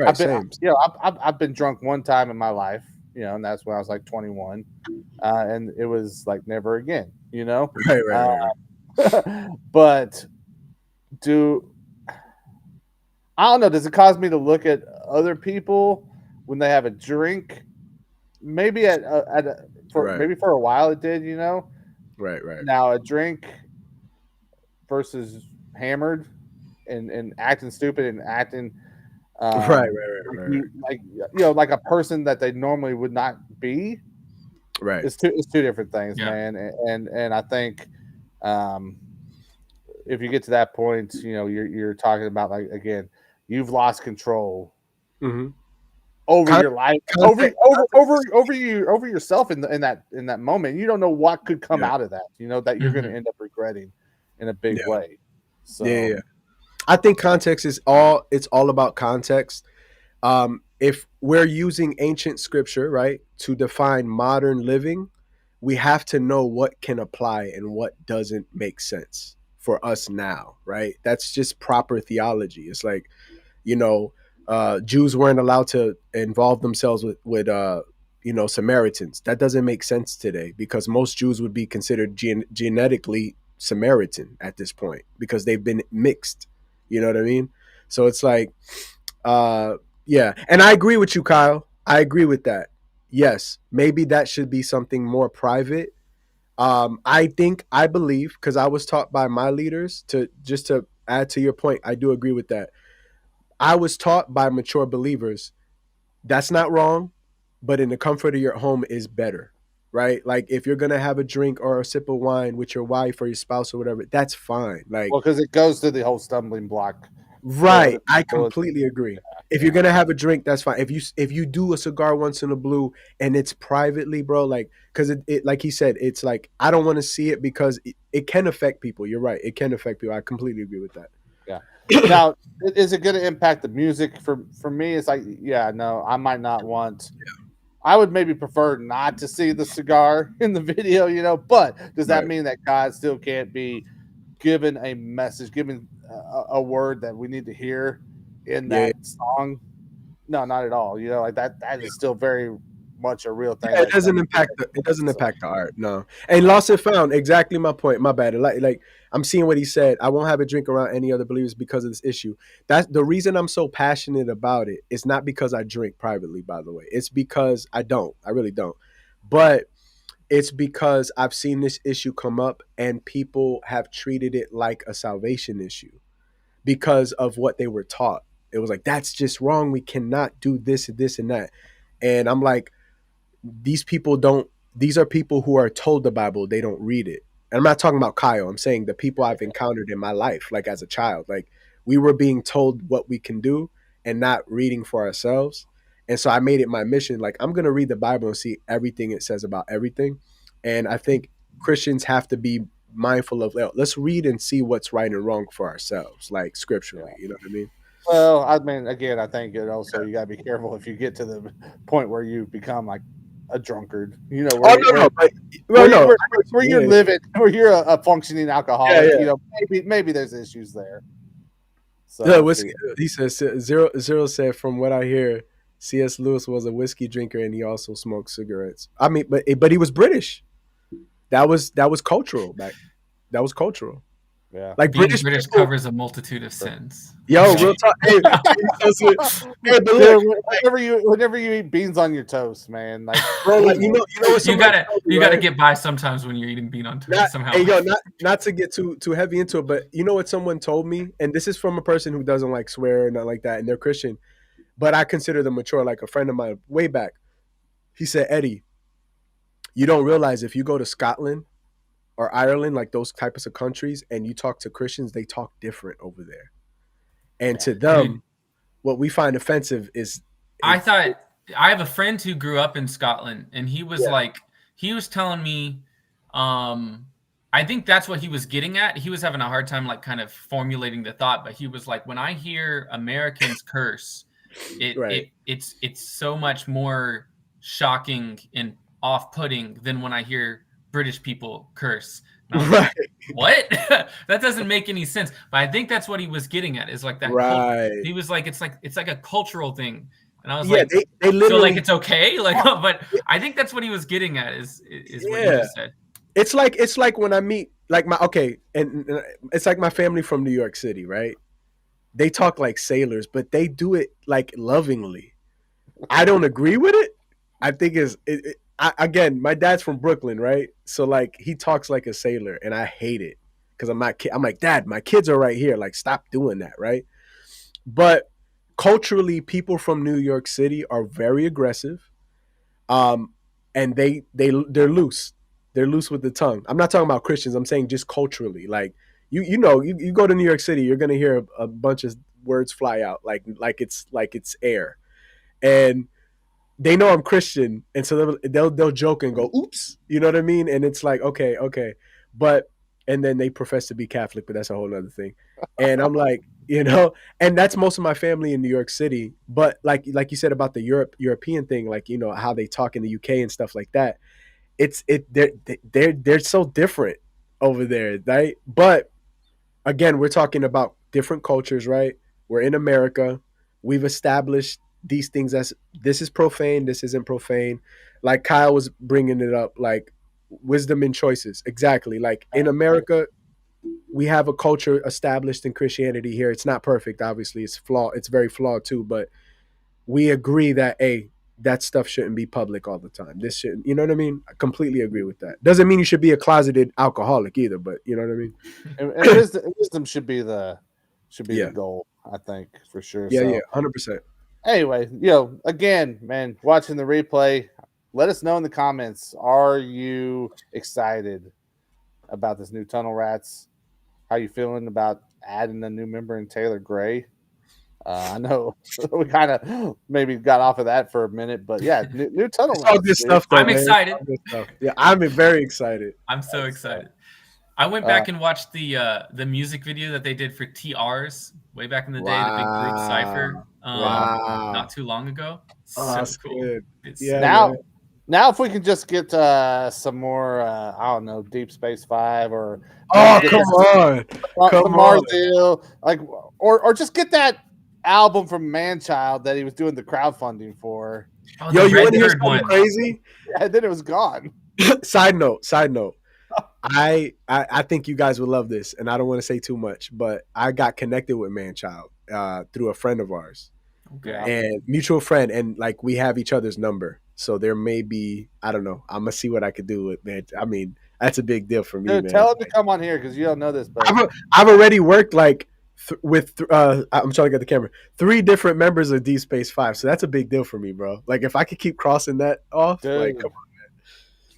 I've been drunk one time in my life, and that's when I was like 21, and it was like never again, Right. But I don't know. Does it cause me to look at other people when they have a drink? Maybe maybe for a while it did, Right. Now a drink versus hammered and acting stupid and acting right. Like a person that they normally would not be. Right. It's two different things, man. And I think if you get to that point, you're talking about, like, again, you've lost control over your life, over yourself in that moment. You don't know what could come out of that, that you're going to end up regretting in a big way. So I think context is it's all about context. If we're using ancient scripture, right, to define modern living, we have to know what can apply and what doesn't make sense for us now, right? That's just proper theology. It's like, Jews weren't allowed to involve themselves with Samaritans. That doesn't make sense today because most Jews would be considered genetically Samaritan at this point because they've been mixed. You know what I mean? So it's like, and I agree with you, Kyle. I agree with that. Yes, maybe that should be something more private. I believe, because I was taught by my leaders, to add to your point, I do agree with that. I was taught by mature believers. That's not wrong, but in the comfort of your home is better, right? Like, if you're going to have a drink or a sip of wine with your wife or your spouse or whatever, that's fine. Like, because it goes to the whole stumbling block. Right. I completely agree. If you're going to have a drink, that's fine. If you do a cigar once in a blue and it's privately, bro, like, because it like he said, it's like, I don't want to see it because it can affect people. You're right. It can affect people. I completely agree with that. Yeah. Now, is it going to impact the music? For me, it's like, no, I might not want I would maybe prefer not to see the cigar in the video, you know. But does that Right. mean that God still can't be given a message, given a word that we need to hear in Yeah. that song? No, not at all. You know, like that is still very much a real thing. Yeah, it doesn't impact the art. No. And lost and found, exactly my point. My bad. Like I'm seeing what he said. I won't have a drink around any other believers because of this issue. That's the reason I'm so passionate about it. It's not because I drink privately, by the way. It's because I don't. I really don't. But it's because I've seen this issue come up and people have treated it like a salvation issue because of what they were taught. It was like, that's just wrong. We cannot do this and this and that. And I'm like, these are people who are told the Bible, they don't read it. And I'm not talking about Kyle. I'm saying the people I've encountered in my life, like as a child, like we were being told what we can do and not reading for ourselves. And so I made it my mission. Like, I'm going to read the Bible and see everything it says about everything. And I think Christians have to be mindful of, let's read and see what's right and wrong for ourselves, like scripturally. You know what I mean? Well, I mean, again, I think it also you gotta be careful if you get to the point where you become like a drunkard. You know, where, where you're living, where you're a functioning alcoholic. You know, maybe there's issues there. So yeah, whiskey, he says zero said, from what I hear, C.S. Lewis was a whiskey drinker and he also smoked cigarettes. I mean, but he was British. That was cultural that was cultural. Yeah, like British people, covers a multitude of sins. Yo, real talk. Hey, but look, whenever you eat beans on your toast, man, like bro, like you know what you gotta get by sometimes when you're eating bean on toast somehow. Hey, yo, not to get too heavy into it, but you know what someone told me, and this is from a person who doesn't like swear or not like that, and they're Christian, but I consider them mature, like a friend of mine way back. He said, Eddie, you don't realize if you go to Scotland or Ireland, like those types of countries, and you talk to Christians, they talk different over there. And to them, what we find offensive is... I have a friend who grew up in Scotland, and he was he was telling me, I think that's what he was getting at. He was having a hard time, like, kind of formulating the thought, but he was like, when I hear Americans curse, it's so much more shocking and off-putting than when I hear British people curse. And I was like, what? That doesn't make any sense. But I think that's what he was getting at, is like that. He was like, it's like a cultural thing. And I was like, they literally, so like it's okay, like, but I think that's what he was getting at is what you just said. It's like when I meet like and it's like my family from New York City, right? They talk like sailors, but they do it like lovingly. I don't agree with it. I think again, my dad's from Brooklyn, right? So like he talks like a sailor, and I hate it because I'm like, Dad, my kids are right here. Like, stop doing that, right? But culturally, people from New York City are very aggressive, and they're loose. They're loose with the tongue. I'm not talking about Christians. I'm saying just culturally. Like you go to New York City, you're gonna hear a bunch of words fly out like it's air, and they know I'm Christian, and so they'll joke and go, "Oops," you know what I mean? And it's like, okay, but and then they profess to be Catholic, but that's a whole other thing. And I'm like, and that's most of my family in New York City. But like you said about the European thing, like how they talk in the UK and stuff like that. They're so different over there, right? But again, we're talking about different cultures, right? We're in America. We've established these things as this is profane, this isn't profane. Like Kyle was bringing it up, like wisdom in choices. Exactly. Like in America, we have a culture established in Christianity here. It's not perfect, obviously. It's flawed. It's very flawed too. But we agree that that stuff shouldn't be public all the time. This shouldn't. You know what I mean? I completely agree with that. Doesn't mean you should be a closeted alcoholic either. But you know what I mean? And wisdom should be the goal. I think for sure. Yeah, 100%. Anyway, again, man, watching the replay, let us know in the comments. Are you excited about this new Tunnel Rats? How you feeling about adding a new member in Taylor Gray? I know we kind of maybe got off of that for a minute, but yeah, new Tunnel Rats. All good stuff, though, I'm excited. Yeah, I'm very excited. I'm so excited. I went back and watched the music video that they did for TRs way back in the day, the big group cipher, not too long ago. Oh, So that's cool. good. It's Yeah, Now, now if we can just get some more, I don't know, Deep Space Five or oh, get come on. Come some on. Marzil, like, or just get that album from Manchild that he was doing the crowdfunding for. oh, Yo, the you want red to hear bird something one. crazy? And then it was gone. Side note. I think you guys would love this, and I don't want to say too much, but I got connected with Manchild through a friend of ours. Okay. Yeah. And mutual friend, and like we have each other's number, so there may be, I don't know, I'm gonna see what I could do with man. I mean, that's a big deal for me, Dude, man. tell him to come on here because you don't know this, but I've already worked like I'm trying to get the camera, 3 different members of D Space 5, so that's a big deal for me, bro. Like if I could keep crossing that off, like come on.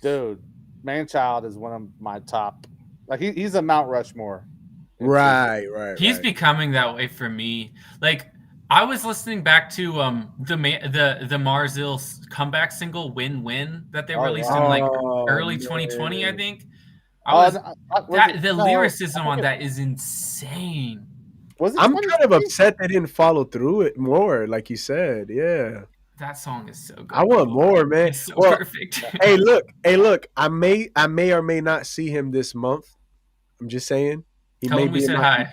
dude, Manchild is one of my top. Like he's a Mount Rushmore. Right. He's becoming that way for me. Like I was listening back to the Marzil comeback single "Win Win" that they released in like early 2020, I think. The lyricism on that is insane. Was it I'm kind of upset they didn't follow through it more, like you said. Yeah. That song is so good. I want more, man. It's so perfect. hey, look. I may or may not see him this month. I'm just saying. Tell him we said hi.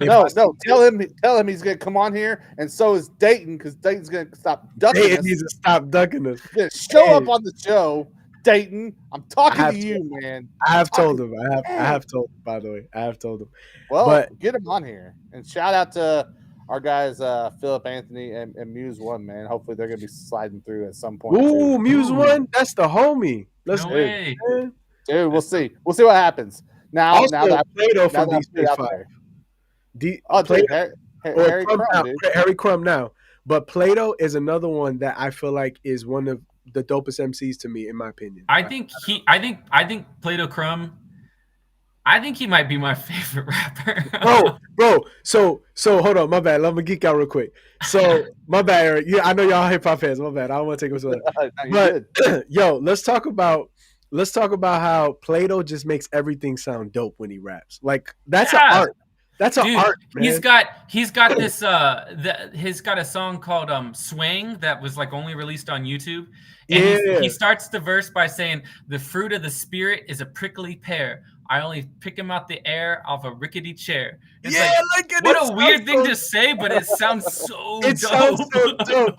No, tell him he's gonna come on here, and so is Dayton, because Dayton's gonna stop ducking us. Dayton needs to stop ducking us. Show up on the show, Dayton. I'm talking to you, man. I have told him. I have told him, by the way. I have told him. Well, but get him on here. And shout out to our guys, Philip Anthony and Muse One, man. Hopefully they're gonna be sliding through at some point. Ooh, Muse One? That's the homie. Let's no way. Dude, we'll see. We'll see what happens. Now that Plato from Deep Space 5. Harry Crumb now. But Plato is another one that I feel like is one of the dopest MCs to me, in my opinion. I think Plato Crumb. I think he might be my favorite rapper. bro. So hold on, my bad. Let me geek out real quick. So my bad, Eric. Yeah, I know y'all hip hop fans. My bad. I don't want to take us away. But yo, let's talk about how Plato just makes everything sound dope when he raps. Like that's an art. That's an art, man. He's got this he's got a song called Swing that was like only released on YouTube. And he starts the verse by saying, "The fruit of the spirit is a prickly pear. I only pick him out the air off a rickety chair." It's what a weird thing to say, but it sounds so dope. Sounds so dope.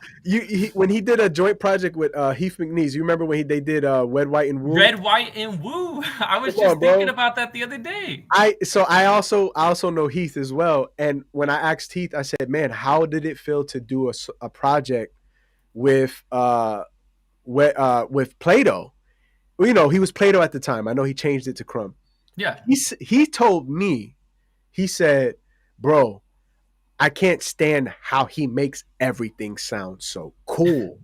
When he did a joint project with Heath McNeese, you remember when they did Red, White, and Woo? Red, White, and Woo. I was thinking about that the other day. I also know Heath as well. And when I asked Heath, I said, "Man, how did it feel to do a project with Plato?" Well, you know, he was Plato at the time. I know he changed it to Crumb. Yeah. He told me, he said, "Bro, I can't stand how he makes everything sound so cool."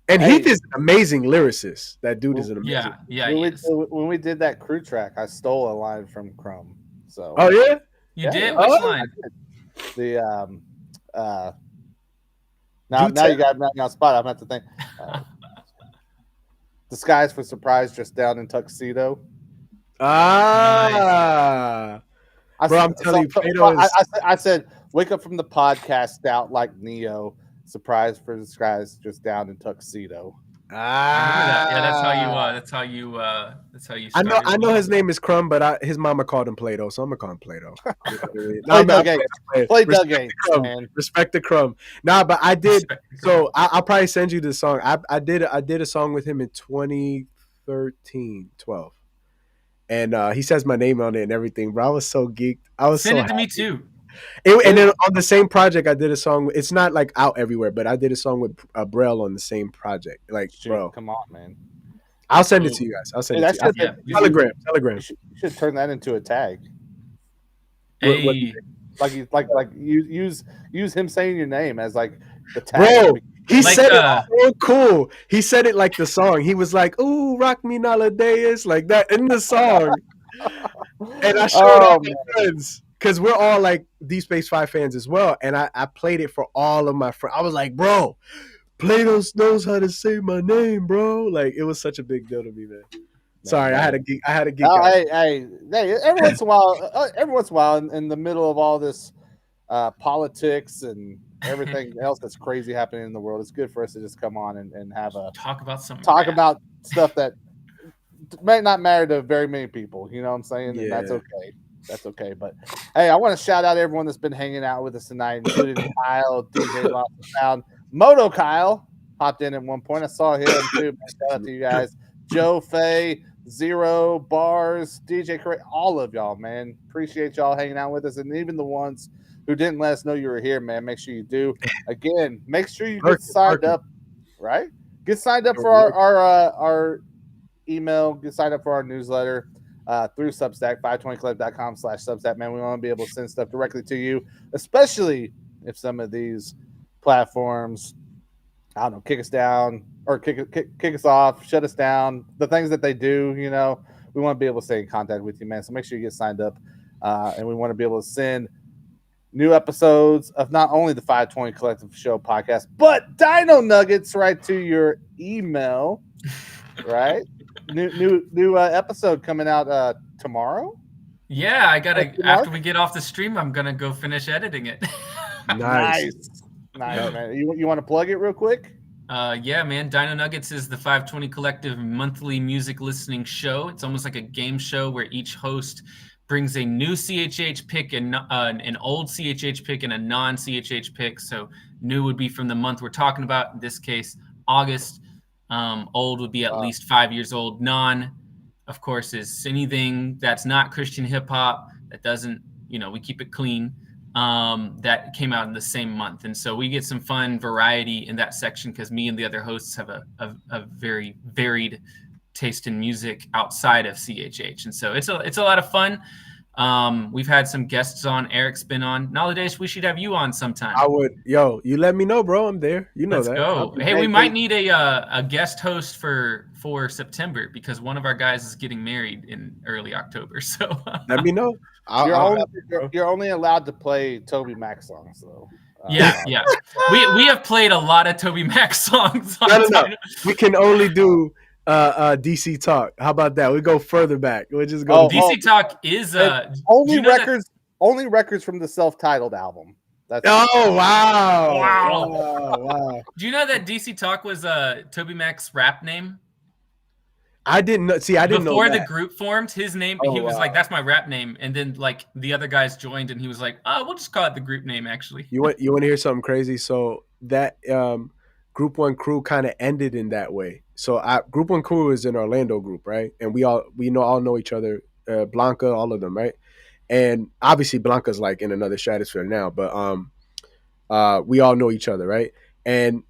And Heath is an amazing lyricist. That dude is an amazing. Yeah. When we did that crew track, I stole a line from Crumb. So. Oh yeah, you did. Which line? The now you got me on spot. I'm gonna have to think. Disguise for surprise, just down in tuxedo. Bro, I'm telling you, Plato is... I said, wake up from the podcast out like Neo. Surprise for disguise, just down in tuxedo. Yeah, that's how you. I know his name is Crumb, but his mama called him Plato, so I'm gonna call him Plato. Play Doug Gaines, man. Respect the Crumb. Nah, but I did. So I'll probably send you the song. I did a song with him in 2013, 12, and he says my name on it and everything. Bro, I was so geeked. Send it to me too. And then on the same project, I did a song. It's not like out everywhere, but I did a song with Brel on the same project. Like, bro, come on, man. I'll send it to you guys. I'll send it to you. Telegram. You should turn that into a tag. Hey. Like use him saying your name as like the tag. Bro, he said it so cool. He said it like the song. He was like, "Ooh, rock me nowadays," like that in the song. And I showed all my friends. Because we're all like Deep Space 5 fans as well. And I played it for all of my friends. I was like, "Bro, Plato knows how to say my name, bro." Like, it was such a big deal to me, man. Sorry, I had to geek Oh, out. hey, every once in a while, in the middle of all this politics and everything else that's crazy happening in the world, it's good for us to just come on and have a Talk about stuff that might not matter to very many people. You know what I'm saying? And that's Yeah. okay. That's okay. But hey, I want to shout out everyone that's been hanging out with us tonight, including Kyle, DJ Lost and Sound, Moto Kyle hopped in at one point. I saw him too. Shout out to you guys. Joe Faye, Zero, Bars, DJ Curry, all of y'all, man. Appreciate y'all hanging out with us. And even the ones who didn't let us know you were here, man. Make sure you do. Again, make sure you get signed up, right? Get signed up for our email, get signed up for our newsletter through Substack, 520club.com/Substack. Man, we want to be able to send stuff directly to you, especially if some of these platforms, I don't know, kick us down or kick us off, shut us down, the things that they do, you know, we want to be able to stay in contact with you, man. So make sure you get signed up. And we want to be able to send new episodes of not only the 520 Collective Show podcast, but Dino Nuggets right to your email, right? New episode coming out tomorrow. Yeah, I gotta. After we get off the stream, I'm gonna go finish editing it. Nice, man. You want to plug it real quick? Yeah, man. Dino Nuggets is the 520 Collective monthly music listening show. It's almost like a game show where each host brings a new CHH pick and an old CHH pick and a non-CHH pick. So new would be from the month we're talking about. In this case, August. Old would be at least 5 years old. Non, of course, is anything that's not Christian hip hop that doesn't, we keep it clean. That came out in the same month. And so we get some fun variety in that section because me and the other hosts have a very varied taste in music outside of CHH. And so it's a lot of fun. We've had some guests on. Eric's been on. Nowadays, we should have you on sometime. I would. You let me know, bro. I'm there. You know Let's that. go. Hey, we might need a guest host for September because one of our guys is getting married in early October. So let me know. You're only allowed to play Toby Mac songs, though. Yeah. We have played a lot of Toby Mac songs. No. We can only do DC Talk. How about that? We go further back. We just go. DC Talk is only records from the self-titled album. Wow. Do you know that DC Talk was Toby Mac's rap name? I didn't know. See, I didn't know before the group formed. His name, he was like, "That's my rap name," and then like the other guys joined, and he was like, "Oh, we'll just call it the group name." Actually, you want to hear something crazy? So that Group One Crew kind of ended in that way. So Group One Crew is an Orlando group, right? And we all know each other. Blanca, all of them, right? And obviously Blanca's like in another stratosphere now, but we all know each other, right? And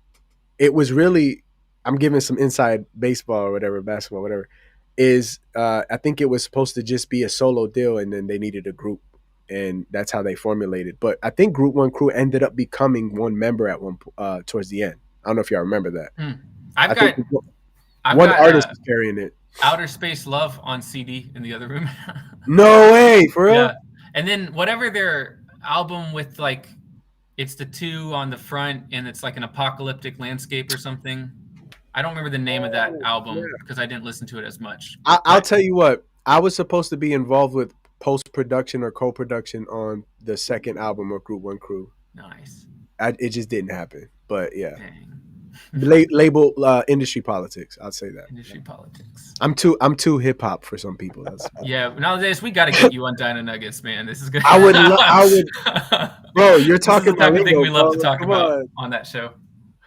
it was really, I'm giving some inside baseball or whatever, basketball, whatever, is I think it was supposed to just be a solo deal and then they needed a group and that's how they formulated. But I think Group One Crew ended up becoming one member at one towards the end. I don't know if y'all remember that. I've got one artist is carrying it. Outer Space Love on CD in the other room. No way, for real? Yeah. And then whatever their album with like, it's the two on the front and it's like an apocalyptic landscape or something. I don't remember the name of that album because I didn't listen to it as much. I'll tell you what, I was supposed to be involved with post-production or co-production on the second album of Group One Crew. Nice. It just didn't happen, but yeah. Dang. Label industry politics. I'd say that. Industry politics. I'm too hip hop for some people. That's yeah. Nowadays we got to get you on Dino Nuggets, man. This is good. I would. Bro, you're talking about the type of thing we love to talk about on that show.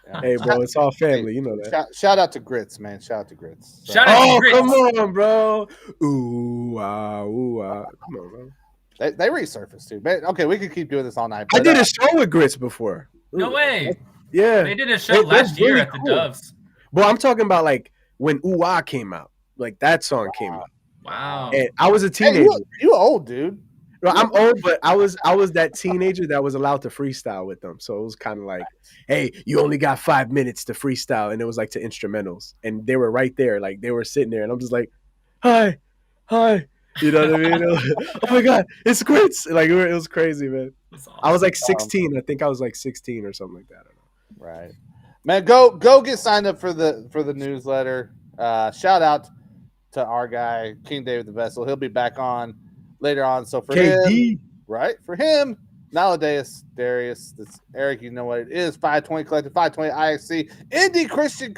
Yeah. Hey, bro, it's all family. You know that. Shout out to Grits, man. Shout out to Grits. So. Shout out to Grits. Come on, bro. Ooh, Come on, bro. They resurfaced too, man. Okay, we could keep doing this all night. But, I did a show with Grits before. No way. Yeah, they did a show last year at the Doves. Well, I'm talking about like when Ooh Ah came out, like that song came out. Wow. And I was a teenager. Hey, you old, dude. Well, I'm old, but I was that teenager that was allowed to freestyle with them. So it was kind of like, hey, you only got 5 minutes to freestyle, and it was like to instrumentals, and they were right there, like they were sitting there, and I'm just like, hi, you know what I mean? Oh my god, it's Grits! Like it was crazy, man. Awesome. I was like 16. I think I was like 16 or something like that. I don't know. Right, man. Go get signed up for the newsletter. Shout out to our guy King David the Vessel. He'll be back on later on. So for him, KD. right? For him, nowadays, Darius, that's Eric, you know what it is. 520 Collective, 520 iXc, Indie Christian